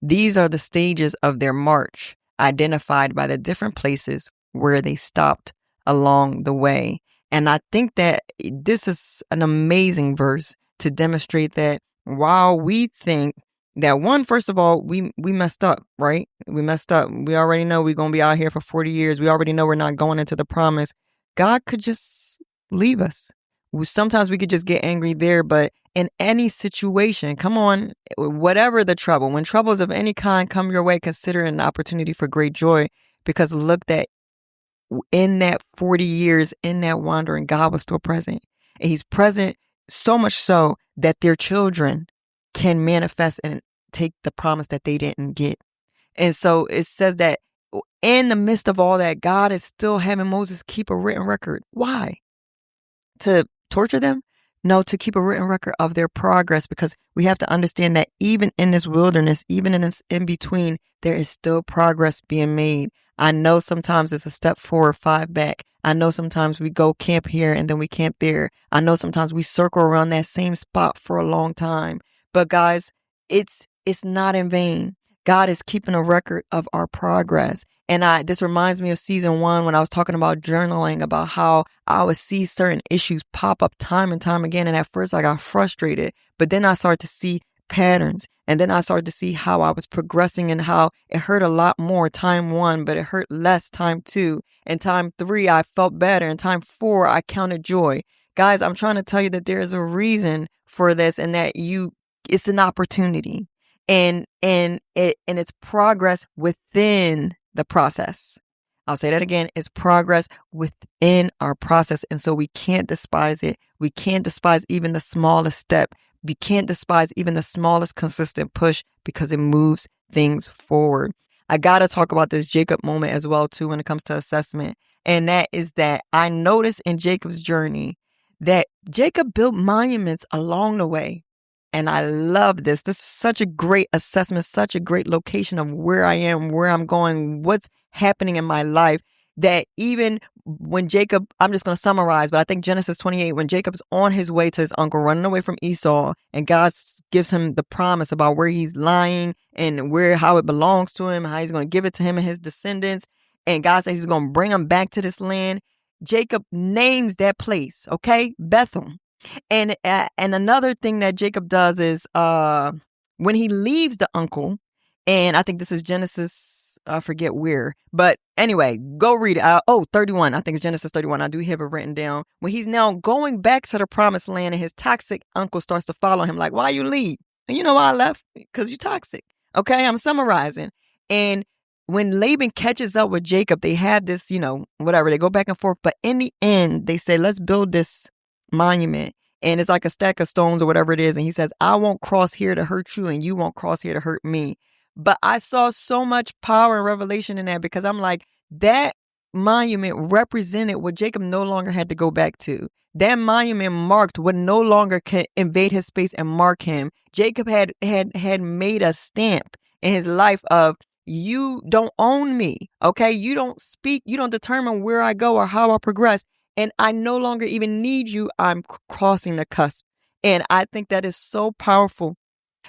[SPEAKER 2] These are the stages of their march, identified by the different places where they stopped along the way. And I think that this is an amazing verse to demonstrate that while we think that first of all, we messed up, right? We messed up. We already know we're going to be out here for 40 years. We already know we're not going into the promise. God could just leave us. Sometimes we could just get angry there, but in any situation, come on, whatever the trouble, when troubles of any kind come your way, consider it an opportunity for great joy, because look that in that 40 years, in that wandering, God was still present. And he's present so much so that their children can manifest and take the promise that they didn't get. And so it says that in the midst of all that, God is still having Moses keep a written record. Why? To torture them? No, to keep a written record of their progress, because we have to understand that even in this wilderness, even in this in between, there is still progress being made. I know sometimes it's a step forward, 5 back. I know sometimes we go camp here and then we camp there. I know sometimes we circle around that same spot for a long time. But guys, it's not in vain. God is keeping a record of our progress. And this reminds me of season 1 when I was talking about journaling, about how I would see certain issues pop up time and time again. And at first I got frustrated, but then I started to see patterns. And then I started to see how I was progressing and how it hurt a lot more time 1, but it hurt less time 2. And time 3, I felt better. And time 4, I counted joy. Guys, I'm trying to tell you that there is a reason for this, and that it's an opportunity. And it's progress within the process. I'll say that again. It's progress within our process. And so we can't despise it. We can't despise even the smallest step. We can't despise even the smallest consistent push, because it moves things forward. I got to talk about this Jacob moment as well, too, when it comes to assessment. And that is that I noticed in Jacob's journey that Jacob built monuments along the way. And I love this. This is such a great assessment, such a great location of where I am, where I'm going, what's happening in my life, that even when Jacob, I'm just going to summarize, but I think Genesis 28, when Jacob's on his way to his uncle, running away from Esau, and God gives him the promise about where he's lying and how it belongs to him, how he's going to give it to him and his descendants. And God says he's going to bring him back to this land. Jacob names that place, okay? Bethel. And another thing that Jacob does is when he leaves the uncle, and I think this is Genesis, I forget where, but anyway, go read it. 31. I think it's Genesis 31. I do have it written down. When he's now going back to the promised land, and his toxic uncle starts to follow him, like, why you leave? And you know why I left? Because you're toxic. Okay, I'm summarizing. And when Laban catches up with Jacob, they have this, whatever, they go back and forth. But in the end, they say, let's build this monument. And it's like a stack of stones or whatever it is. And he says, I won't cross here to hurt you, and you won't cross here to hurt me. But I saw so much power and revelation in that, because I'm like, that monument represented what Jacob no longer had to go back to. That monument marked what no longer could invade his space and mark him. Jacob had made a stamp in his life of, you don't own me. Okay. You don't speak. You don't determine where I go or how I progress. And I no longer even need you. I'm crossing the cusp. And I think that is so powerful.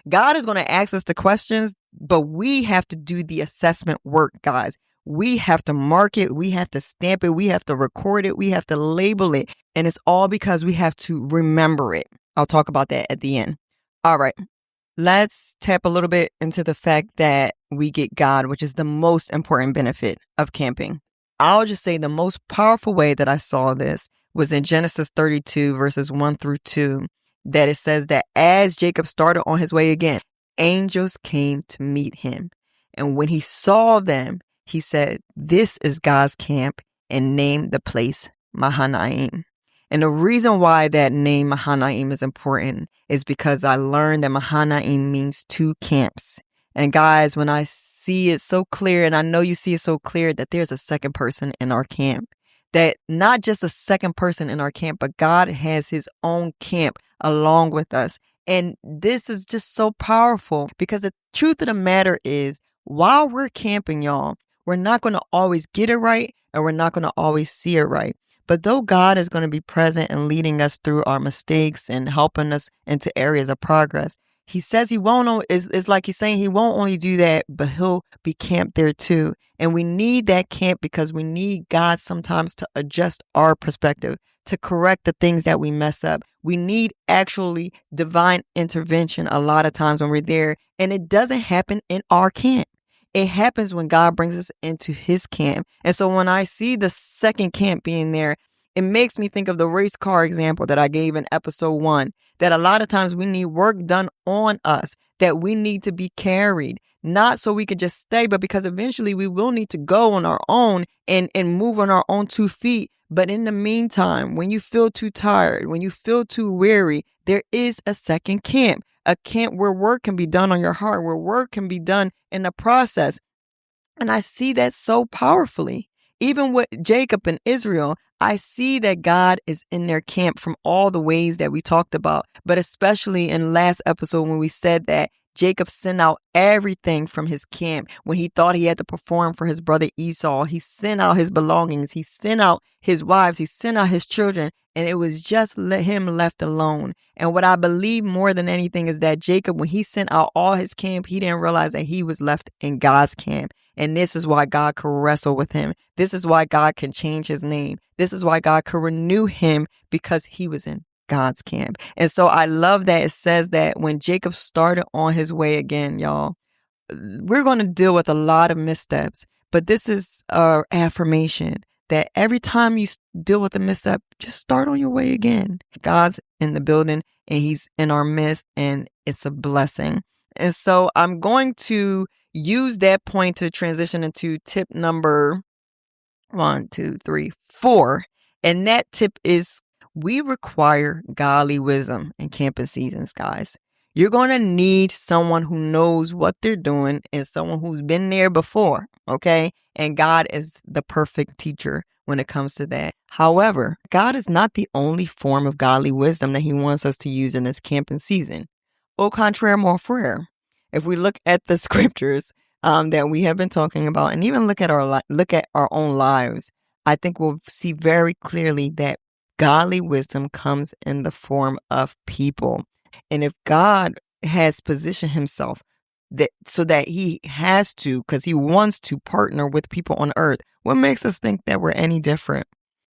[SPEAKER 2] God is going to ask us the questions, but we have to do the assessment work, guys. We have to mark it. We have to stamp it. We have to record it. We have to label it. And it's all because we have to remember it. I'll talk about that at the end. All right. Let's tap a little bit into the fact that we get God, which is the most important benefit of camping. I'll just say the most powerful way that I saw this was in Genesis 32, verses 1-2, that it says that as Jacob started on his way again, angels came to meet him. And when he saw them, he said, this is God's camp, and named the place Mahanaim. And the reason why that name Mahanaim is important is because I learned that Mahanaim means 2 camps. And guys, when I see it so clear, and I know you see it so clear, that there's a second person in our camp, that not just a second person in our camp, but God has his own camp along with us. And this is just so powerful, because the truth of the matter is, while we're camping, y'all, we're not going to always get it right, and we're not going to always see it right. But though God is going to be present and leading us through our mistakes and helping us into areas of progress, he says he won't, it's like he's saying he won't only do that, but he'll be camped there too. And we need that camp, because we need God sometimes to adjust our perspective, to correct the things that we mess up. We need actually divine intervention a lot of times when we're there. And it doesn't happen in our camp. It happens when God brings us into his camp. And so when I see the second camp being there, It makes me think of the race car example that I gave in episode 1, that a lot of times we need work done on us, that we need to be carried, not so we could just stay, but because eventually we will need to go on our own and move on our own 2 feet. But in the meantime, when you feel too tired, when you feel too weary, there is a second camp, a camp where work can be done on your heart, where work can be done in the process. And I see that so powerfully. Even with Jacob and Israel, I see that God is in their camp from all the ways that we talked about, but especially in last episode when we said that Jacob sent out everything from his camp when he thought he had to perform for his brother Esau. He sent out his belongings. He sent out his wives. He sent out his children. And it was just him left alone. And what I believe more than anything is that Jacob, when he sent out all his camp, he didn't realize that he was left in God's camp. And this is why God could wrestle with him. This is why God can change his name. This is why God could renew him, because he was in God's camp. And so I love that it says that when Jacob started on his way again, y'all, we're going to deal with a lot of missteps, but this is our affirmation that every time you deal with a misstep, just start on your way again. God's in the building and he's in our midst, and it's a blessing. And so I'm going to use that point to transition into tip number 4. And that tip is, we require godly wisdom in campus seasons, guys. You're going to need someone who knows what they're doing and someone who's been there before, okay? And God is the perfect teacher when it comes to that. However, God is not the only form of godly wisdom that he wants us to use in this camping season. Au contraire, mon frère. If we look at the scriptures that we have been talking about, and even look at our own lives, I think we'll see very clearly that godly wisdom comes in the form of people. And if God has positioned himself so that he has to, because he wants to partner with people on earth, what makes us think that we're any different?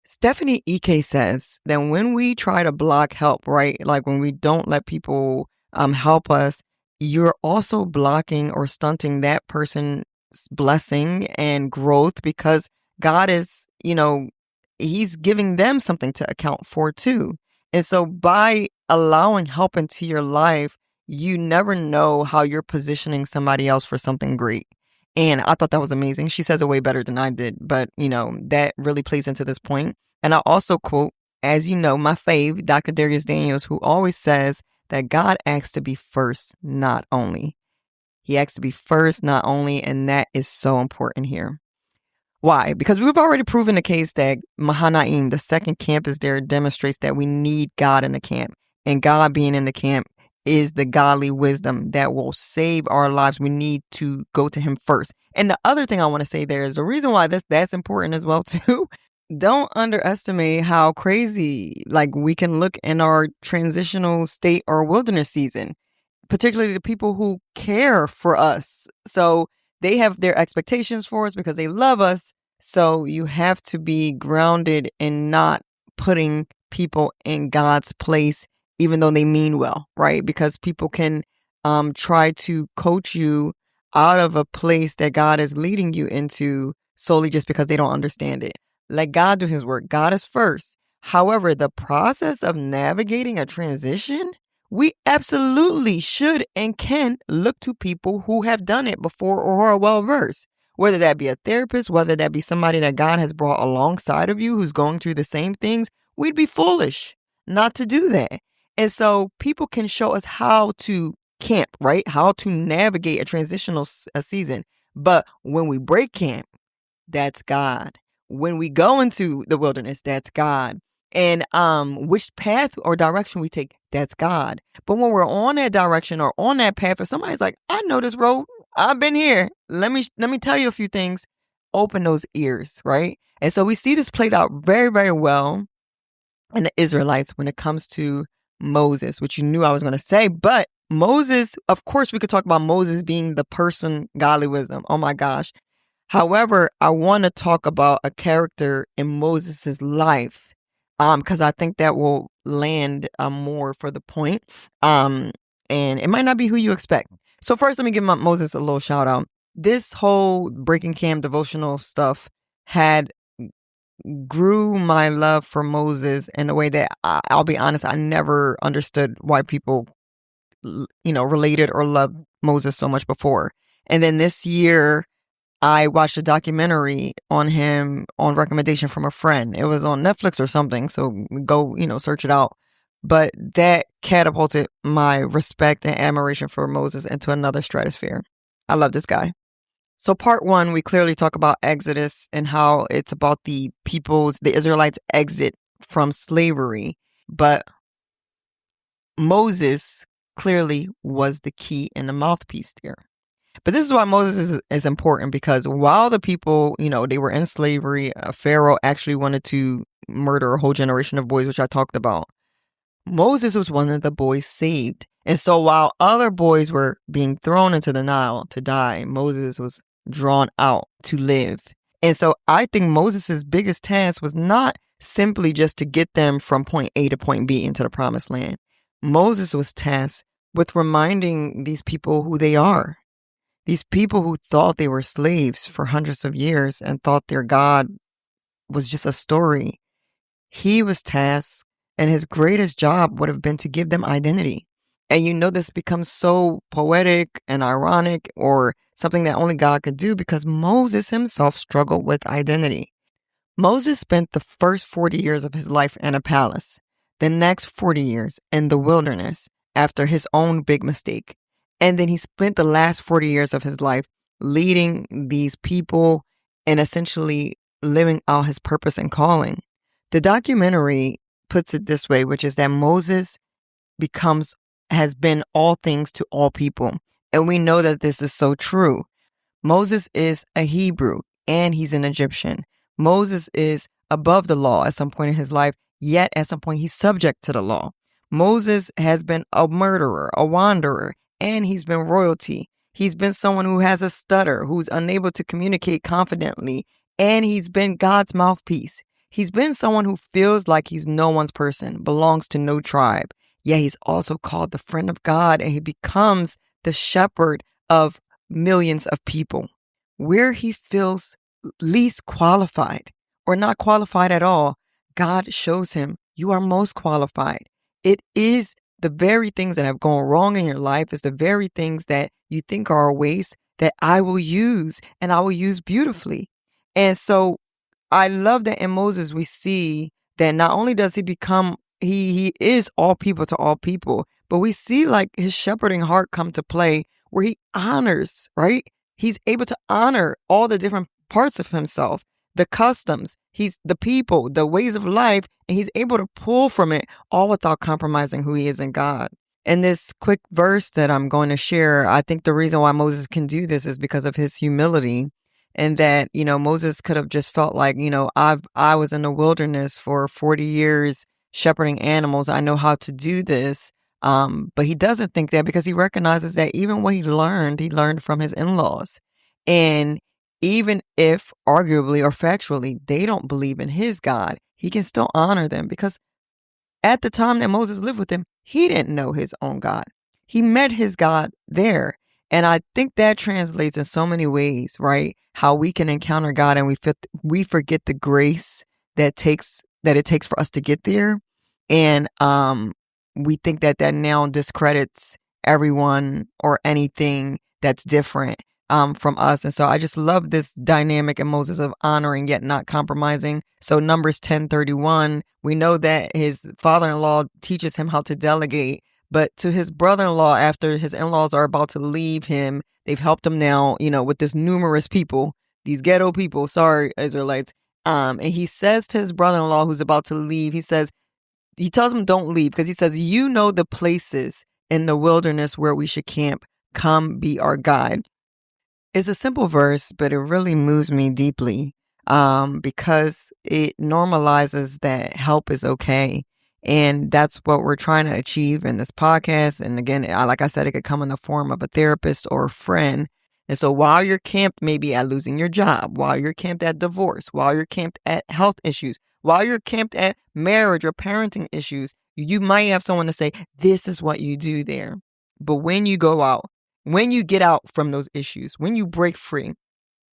[SPEAKER 2] Stephanie Ike says that when we try to block help, right? Like when we don't let people help us, you're also blocking or stunting that person's blessing and growth, because God is, he's giving them something to account for too. And so by allowing help into your life, you never know how you're positioning somebody else for something great. And I thought that was amazing. She says it way better than I did, but that really plays into this point. And I also quote, as you know, my fave, Dr. Darius Daniels, who always says that God asks to be first, not only. He asks to be first, not only, and that is so important here. Why? Because we've already proven the case that Mahanaim, the second camp is there, demonstrates that we need God in the camp. And God being in the camp is the godly wisdom that will save our lives. We need to go to him first. And the other thing I want to say there is the reason why that's important as well too. Don't underestimate how crazy we can look in our transitional state or wilderness season, particularly the people who care for us. So they have their expectations for us because they love us. So you have to be grounded in not putting people in God's place, even though they mean well, right? Because people can try to coach you out of a place that God is leading you into solely just because they don't understand it. Let God do his work. God is first. However, the process of navigating a transition, we absolutely should and can look to people who have done it before or who are well-versed, whether that be a therapist, whether that be somebody that God has brought alongside of you who's going through the same things. We'd be foolish not to do that. And so people can show us how to camp, right? How to navigate a transitional season. But when we break camp, that's God. When we go into the wilderness, that's God. And which path or direction we take, that's God. But when we're on that direction or on that path, if somebody's like, I know this road, I've been here, let me tell you a few things, open those ears, right? And so we see this played out very, very well in the Israelites when it comes to Moses, which you knew I was going to say. But Moses, of course, we could talk about Moses being the person, godly wisdom. Oh my gosh. However, I want to talk about a character in Moses' life, because I think that will land more for the point. And it might not be who you expect. So first, let me give Moses a little shout out. This whole Breaking Camp devotional stuff had grew my love for Moses in a way that I'll be honest, I never understood why people, related or loved Moses so much before. And then this year, I watched a documentary on him on recommendation from a friend. It was on Netflix or something, so go, search it out. But that catapulted my respect and admiration for Moses into another stratosphere. I love this guy. So part one, we clearly talk about Exodus and how it's about the Israelites' exit from slavery. But Moses clearly was the key and the mouthpiece there. But this is why Moses is important, because while the people, they were in slavery, Pharaoh actually wanted to murder a whole generation of boys, which I talked about. Moses was one of the boys saved. And so while other boys were being thrown into the Nile to die, Moses was drawn out to live. And so I think Moses's biggest task was not simply just to get them from point A to point B into the promised land. Moses was tasked with reminding these people who they are. These people who thought they were slaves for hundreds of years and thought their God was just a story. He was tasked, and his greatest job would have been to give them identity. And this becomes so poetic and ironic, or something that only God could do, because Moses himself struggled with identity. Moses spent the first 40 years of his life in a palace, the next 40 years in the wilderness after his own big mistake. And then he spent the last 40 years of his life leading these people and essentially living out his purpose and calling. The documentary puts it this way, which is that Moses has been all things to all people. And we know that this is so true. Moses is a Hebrew and he's an Egyptian. Moses is above the law at some point in his life, yet at some point he's subject to the law. Moses has been a murderer, a wanderer, and he's been royalty. He's been someone who has a stutter, who's unable to communicate confidently, and he's been God's mouthpiece. He's been someone who feels like he's no one's person, belongs to no tribe. Yet he's also called the friend of God, and he becomes the shepherd of millions of people. Where he feels least qualified or not qualified at all, God shows him, you are most qualified. It is the very things that have gone wrong in your life, is the very things that you think are a waste that I will use, and I will use beautifully. And so I love that in Moses we see that not only does he become, he is all people to all people, but we see like his shepherding heart come to play where he honors, right? He's able to honor all the different parts of himself, the customs, the people, the ways of life, and he's able to pull from it all without compromising who he is in God. In this quick verse that I'm going to share, I think the reason why Moses can do this is because of his humility. And that, Moses could have just felt like, I was in the wilderness for 40 years shepherding animals. I know how to do this. But he doesn't think that, because he recognizes that even what he learned from his in-laws. And even if arguably or factually they don't believe in his God, he can still honor them, because at the time that Moses lived with him, he didn't know his own God. He met his God there. And I think that translates in so many ways, right? How we can encounter God and we forget the grace that it takes for us to get there. And we think that now discredits everyone or anything that's different from us. And so I just love this dynamic in Moses of honoring yet not compromising. So Numbers 10:31, we know that his father-in-law teaches him how to delegate. But to his brother-in-law, after his in-laws are about to leave him, they've helped him now, with this numerous people, these ghetto people, sorry, Israelites. And he says to his brother-in-law who's about to leave, he tells him don't leave, because he says, you know the places in the wilderness where we should camp. Come be our guide. It's a simple verse, but it really moves me deeply because it normalizes that help is okay. And that's what we're trying to achieve in this podcast. And again, like I said, it could come in the form of a therapist or a friend. And so while you're camped maybe at losing your job, while you're camped at divorce, while you're camped at health issues, while you're camped at marriage or parenting issues, you might have someone to say, this is what you do there. But when you go out, when you get out from those issues, when you break free,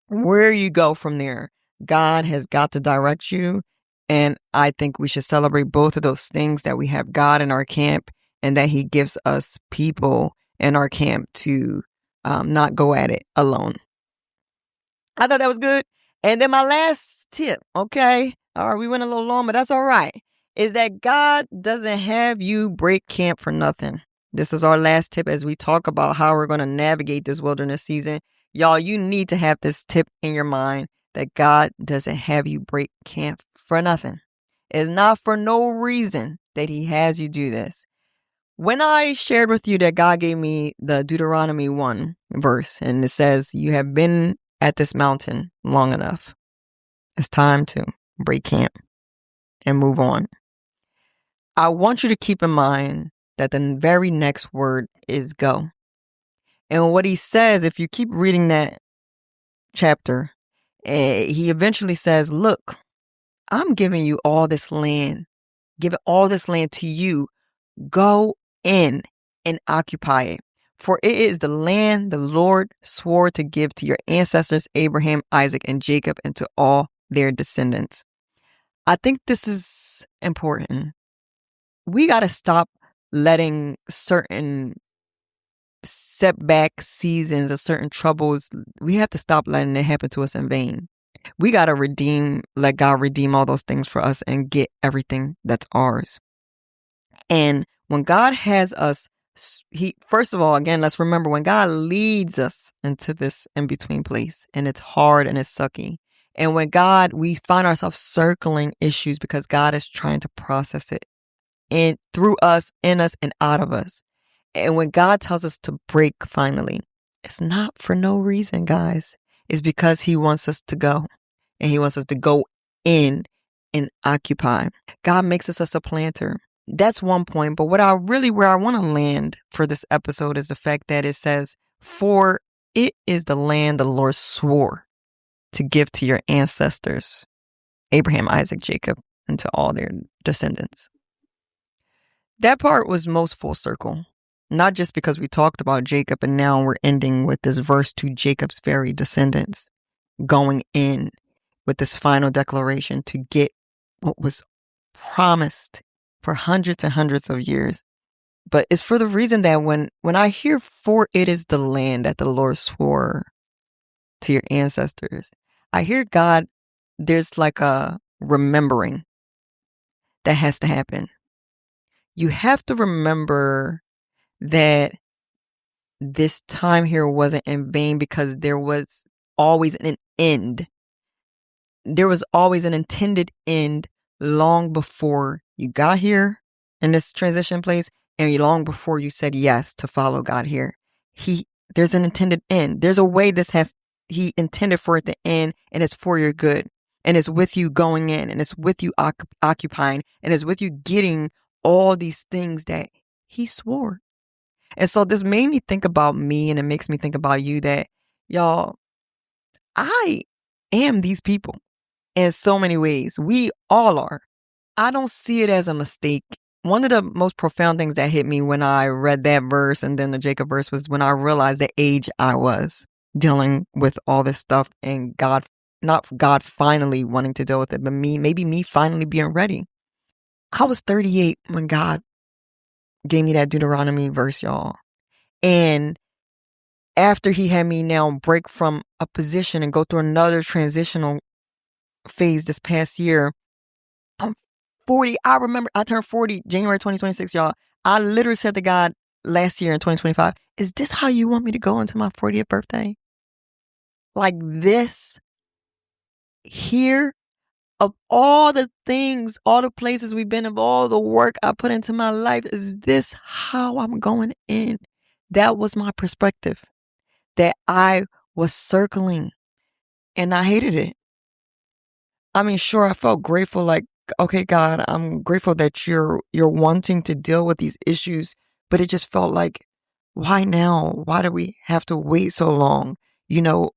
[SPEAKER 2] where you go from there, God has got to direct you. And I think we should celebrate both of those things, that we have God in our camp and that he gives us people in our camp to not go at it alone. I thought that was good. And then my last tip, okay? All right, we went a little long, but that's all right, is that God doesn't have you break camp for nothing. This is our last tip as we talk about how we're going to navigate this wilderness season. Y'all, you need to have this tip in your mind, that God doesn't have you break camp for nothing. It's not for no reason that he has you do this. When I shared with you that God gave me the Deuteronomy 1 verse, and it says, you have been at this mountain long enough. It's time to break camp and move on. I want you to keep in mind that the very next word is go. And what he says, if you keep reading that chapter, he eventually says, look, I'm giving you all this land, giving all this land to you. Go in and occupy it. For it is the land the Lord swore to give to your ancestors, Abraham, Isaac, and Jacob, and to all their descendants. I think this is important. We got to stop letting certain setback seasons or certain troubles, we have to stop letting it happen to us in vain. We got to let God redeem all those things for us and get everything that's ours. And when God has us, first of all, again, let's remember, when God leads us into this in-between place, and it's hard and it's sucky, and when we find ourselves circling issues because God is trying to process it through us, in us, and out of us. And when God tells us to break finally, it's not for no reason, guys. It's because he wants us to go, and he wants us to go in and occupy. God makes us a supplanter. That's one point. But where I want to land for this episode is the fact that it says, for it is the land the Lord swore to give to your ancestors, Abraham, Isaac, Jacob, and to all their descendants. That part was most full circle, not just because we talked about Jacob and now we're ending with this verse to Jacob's very descendants, going in with this final declaration to get what was promised for hundreds and hundreds of years. But it's for the reason that when I hear, for it is the land that the Lord swore to your ancestors, I hear God, there's like a remembering that has to happen. You have to remember that this time here wasn't in vain, because there was always an end. There was always an intended end long before you got here in this transition place, and long before you said yes to follow God here. There's an intended end. There's a way he intended for it to end, and it's for your good. And it's with you going in, and it's with you occupying, and it's with you getting all these things that he swore. And so this made me think about me, and it makes me think about you, that y'all, I am these people in so many ways. We all are. I don't see it as a mistake. One of the most profound things that hit me when I read that verse and then the Jacob verse was when I realized the age I was dealing with all this stuff, and not God finally wanting to deal with it, but maybe me finally being ready. I was 38 when God gave me that Deuteronomy verse, y'all. And after he had me now break from a position and go through another transitional phase this past year, I'm 40. I remember I turned 40 January 2026, y'all. I literally said to God last year in 2025, is this how you want me to go into my 40th birthday? Like this? Here? Of all the things, all the places we've been, of all the work I put into my life, is this how I'm going in? That was my perspective, that I was circling, and I hated it. I mean, sure, I felt grateful, like, okay, God, I'm grateful that you're wanting to deal with these issues, but it just felt like, why now? Why do we have to wait so long? You know,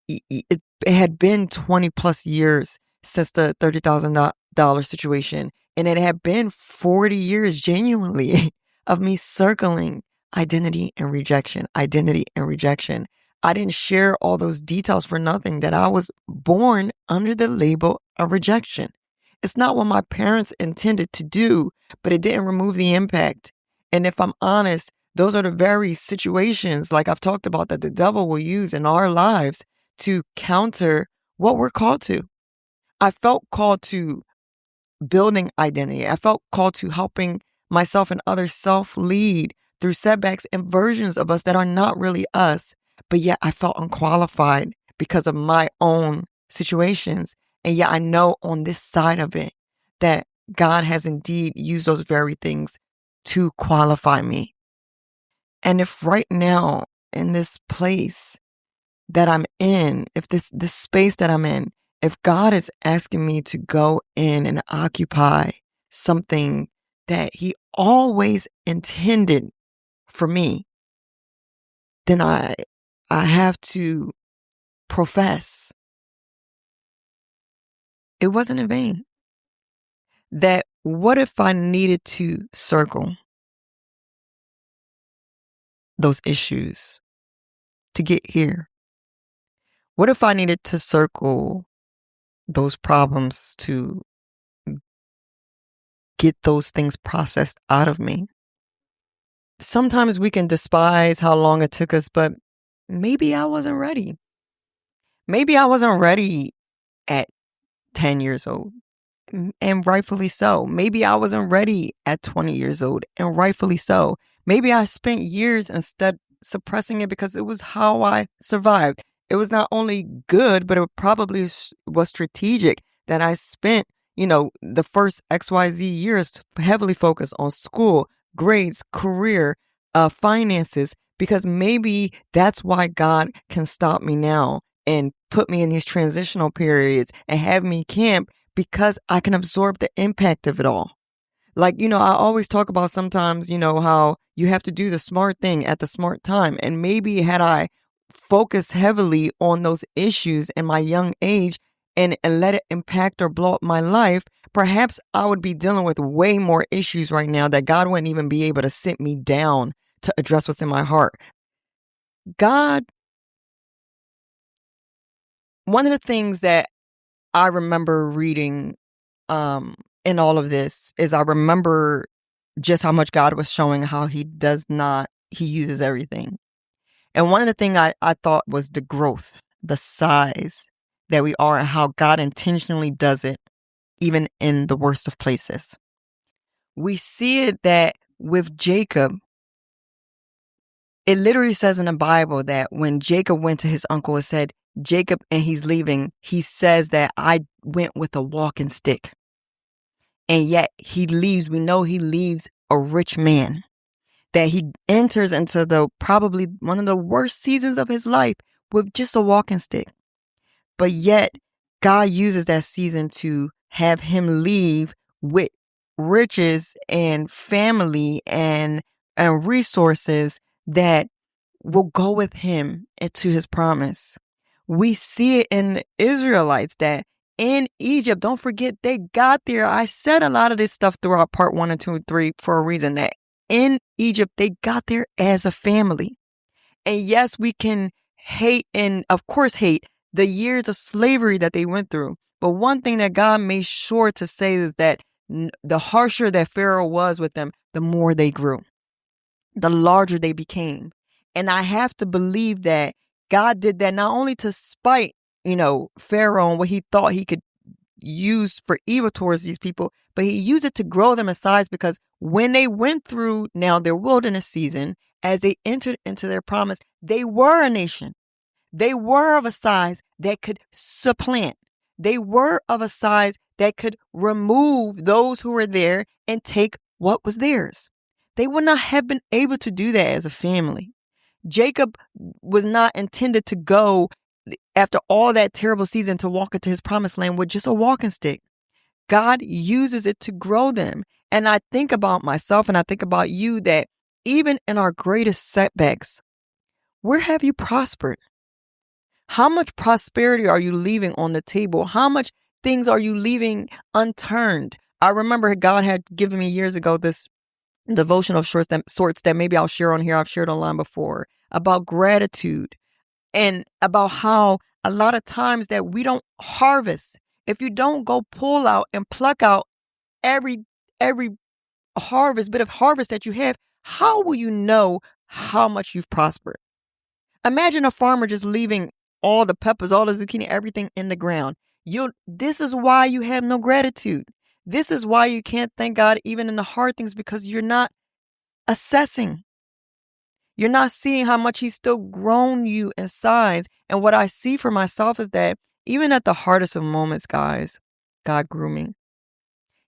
[SPEAKER 2] it had been 20 plus years since the $30,000 situation, and it had been 40 years genuinely of me circling identity and rejection. I didn't share all those details for nothing, that I was born under the label of rejection. It's not what my parents intended to do, but it didn't remove the impact. And if I'm honest, those are the very situations, like I've talked about, that the devil will use in our lives to counter what we're called to. I felt called to building identity. I felt called to helping myself and others self-lead through setbacks and versions of us that are not really us. But yet I felt unqualified because of my own situations. And yet I know on this side of it that God has indeed used those very things to qualify me. And if right now in this place that I'm in, if this space that I'm in, if God is asking me to go in and occupy something that He always intended for me, then I have to profess it wasn't in vain. That what if I needed to circle those issues to get here? What if I needed to circle those problems to get those things processed out of me? Sometimes we can despise how long it took us, but maybe I wasn't ready. Maybe I wasn't ready at 10 years old, and rightfully so. Maybe I wasn't ready at 20 years old, and rightfully so. Maybe I spent years instead suppressing it because it was how I survived. It was not only good, but it probably was strategic that I spent, the first XYZ years heavily focused on school, grades, career, finances, because maybe that's why God can stop me now and put me in these transitional periods and have me camp, because I can absorb the impact of it all. Like, I always talk about sometimes, how you have to do the smart thing at the smart time. And maybe had I focused heavily on those issues in my young age and let it impact or blow up my life, perhaps I would be dealing with way more issues right now that God wouldn't even be able to sit me down to address what's in my heart. One of the things that I remember reading in all of this is I remember just how much God was showing how He uses everything. And one of the things I thought was the growth, the size that we are, and how God intentionally does it, even in the worst of places. We see it that with Jacob, it literally says in the Bible that when Jacob went to his uncle, it said, Jacob, and he's leaving, he says that I went with a walking stick. And yet he leaves, we know he leaves a rich man, that he enters into probably one of the worst seasons of his life with just a walking stick. But yet God uses that season to have him leave with riches and family and resources that will go with him into his promise. We see it in the Israelites that in Egypt, don't forget they got there. I said a lot of this stuff throughout part 1 and 2 and 3 for a reason, that in Egypt, they got there as a family. And yes, we can hate and of course hate the years of slavery that they went through. But one thing that God made sure to say is that the harsher that Pharaoh was with them, the more they grew, the larger they became. And I have to believe that God did that not only to spite, Pharaoh and what he thought he could use for evil towards these people, but he used it to grow them in size, because when they went through now their wilderness season, as they entered into their promise, they were a nation. They were of a size that could supplant. They were of a size that could remove those who were there and take what was theirs. They would not have been able to do that as a family. Jacob was not intended to go after all that terrible season to walk into his promised land with just a walking stick. God uses it to grow them. And I think about myself and I think about you, that even in our greatest setbacks, where have you prospered? How much prosperity are you leaving on the table? How much things are you leaving unturned? I remember God had given me years ago this devotional sorts that maybe I'll share on here. I've shared online before, about gratitude. and about how a lot of times that we don't harvest. If you don't go pull out and pluck out every bit of harvest that you have, how will you know how much you've prospered? Imagine a farmer just leaving all the peppers, all the zucchini, everything in the ground. This is why you have no gratitude. This is why you can't thank God even in the hard things, because you're not assessing. You're not seeing how much he's still grown you in size. And what I see for myself is that even at the hardest of moments, guys, God grew me.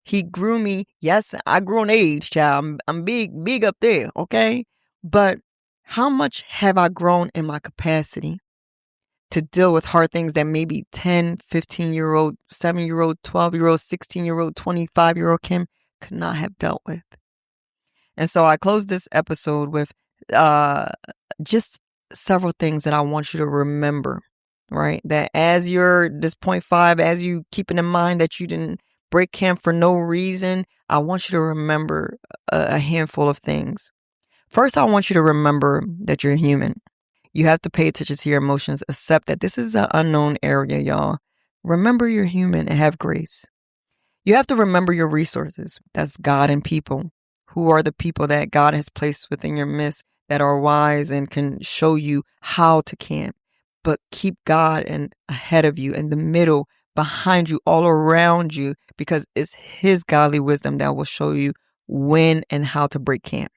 [SPEAKER 2] He grew me. Yes, I grew in age, child. I'm big up there, okay? But how much have I grown in my capacity to deal with hard things that maybe 10, 15-year-old, 7-year-old, 12-year-old, 16-year-old, 25-year-old Kim could not have dealt with? And so I close this episode with just several things that I want you to remember, right? That as you're this 0.5, as you keeping in mind that you didn't break camp for no reason, I want you to remember a handful of things. First, I want you to remember that you're human. You have to pay attention to your emotions. Accept that this is an unknown area, y'all. Remember you're human and have grace. You have to remember your resources. That's God and people. Who are the people that God has placed within your midst that are wise and can show you how to camp? But keep God ahead of you, in the middle, behind you, all around you, because it's his godly wisdom that will show you when and how to break camp.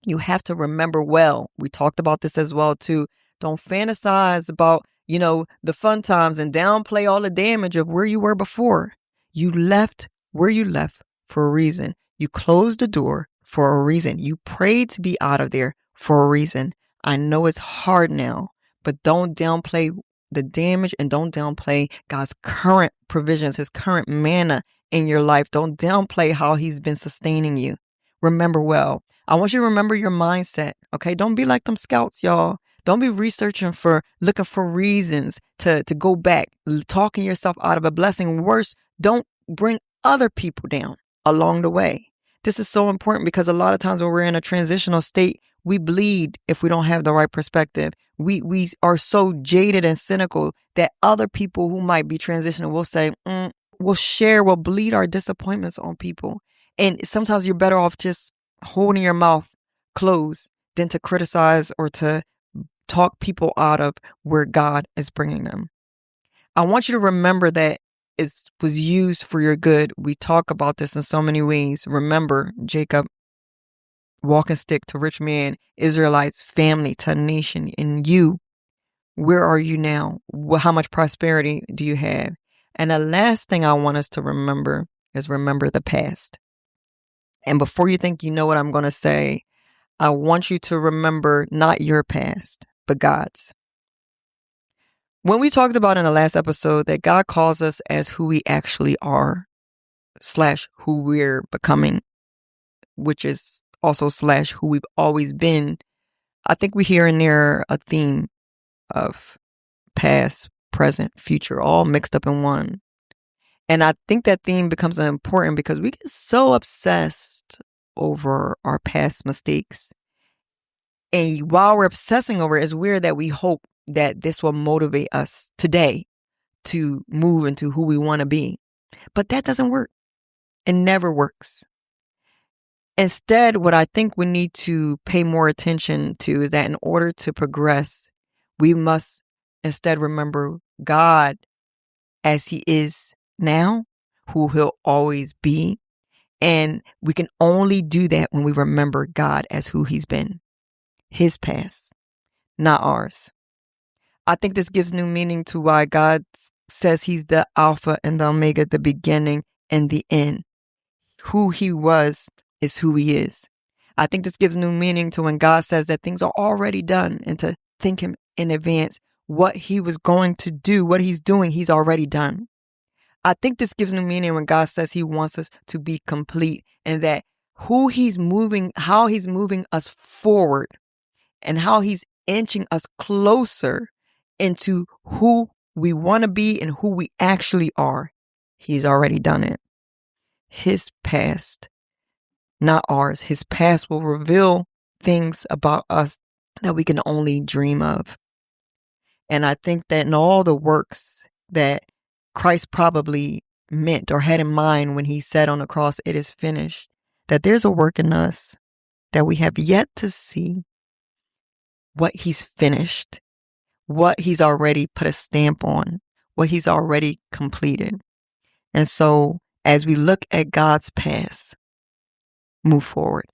[SPEAKER 2] You have to remember well. We talked about this as well, too. Don't fantasize about, the fun times and downplay all the damage of where you were before. You left where you left for a reason. You closed the door for a reason. You prayed to be out of there for a reason. I know it's hard now, but don't downplay the damage and don't downplay God's current provisions, his current manna in your life. Don't downplay how he's been sustaining you. Remember well. I want you to remember your mindset, okay? Don't be like them scouts, y'all. Don't be looking for reasons to go back, talking yourself out of a blessing. Worse, don't bring other people down along the way. This is so important because a lot of times when we're in a transitional state, we bleed if we don't have the right perspective. We are so jaded and cynical that other people who might be transitioning will say, we'll bleed our disappointments on people. And sometimes you're better off just holding your mouth closed than to criticize or to talk people out of where God is bringing them. I want you to remember that it was used for your good. We talk about this in so many ways. Remember Jacob, walking stick to rich man, Israelites, family to nation. And you, where are you now? How much prosperity do you have? And the last thing I want us to remember is remember the past. And before you think you know what I'm going to say, I want you to remember not your past, but God's. When we talked about in the last episode that God calls us as who we actually are, / who we're becoming, which is also / who we've always been, I think we hear in there a theme of past, present, future, all mixed up in one. And I think that theme becomes important because we get so obsessed over our past mistakes. And while we're obsessing over it, it's weird that we hope that this will motivate us today to move into who we want to be. But that doesn't work. It never works. Instead, what I think we need to pay more attention to is that in order to progress, we must instead remember God as he is now, who he'll always be. And we can only do that when we remember God as who he's been, his past, not ours. I think this gives new meaning to why God says he's the Alpha and the Omega, the beginning and the end. Who he was is who he is. I think this gives new meaning to when God says that things are already done, and to think him in advance. What he was going to do, what he's doing, he's already done. I think this gives new meaning when God says he wants us to be complete, and that how he's moving us forward and how he's inching us closer into who we want to be and who we actually are. He's already done it. His past, not ours. His past will reveal things about us that we can only dream of. And I think that in all the works that Christ probably meant or had in mind when he said on the cross, "It is finished," that there's a work in us that we have yet to see what he's finished, what he's already put a stamp on, what he's already completed. And so as we look at God's past, move forward.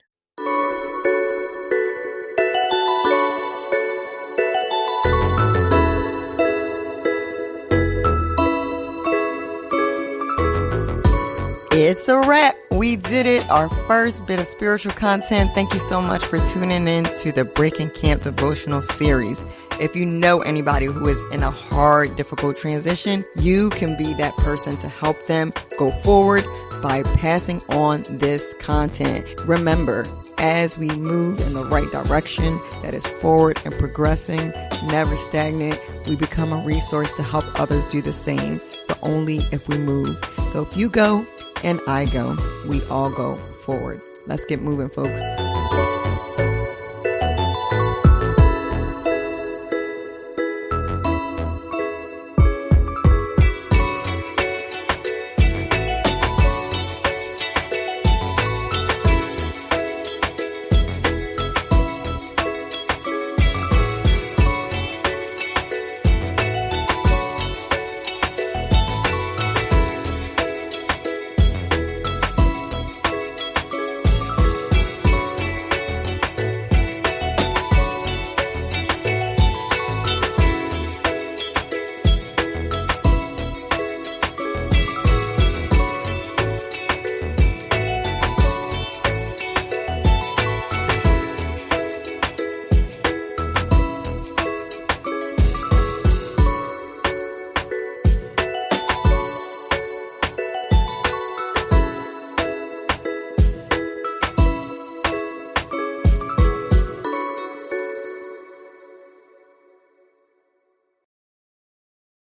[SPEAKER 2] It's a wrap. We did it. Our first bit of spiritual content. Thank you so much for tuning in to the Breaking Camp Devotional series. If you know anybody who is in a hard, difficult transition, you can be that person to help them go forward by passing on this content. Remember, as we move in the right direction, that is forward and progressing, never stagnant, we become a resource to help others do the same, but only if we move. So if you go and I go, we all go forward. Let's get moving, folks.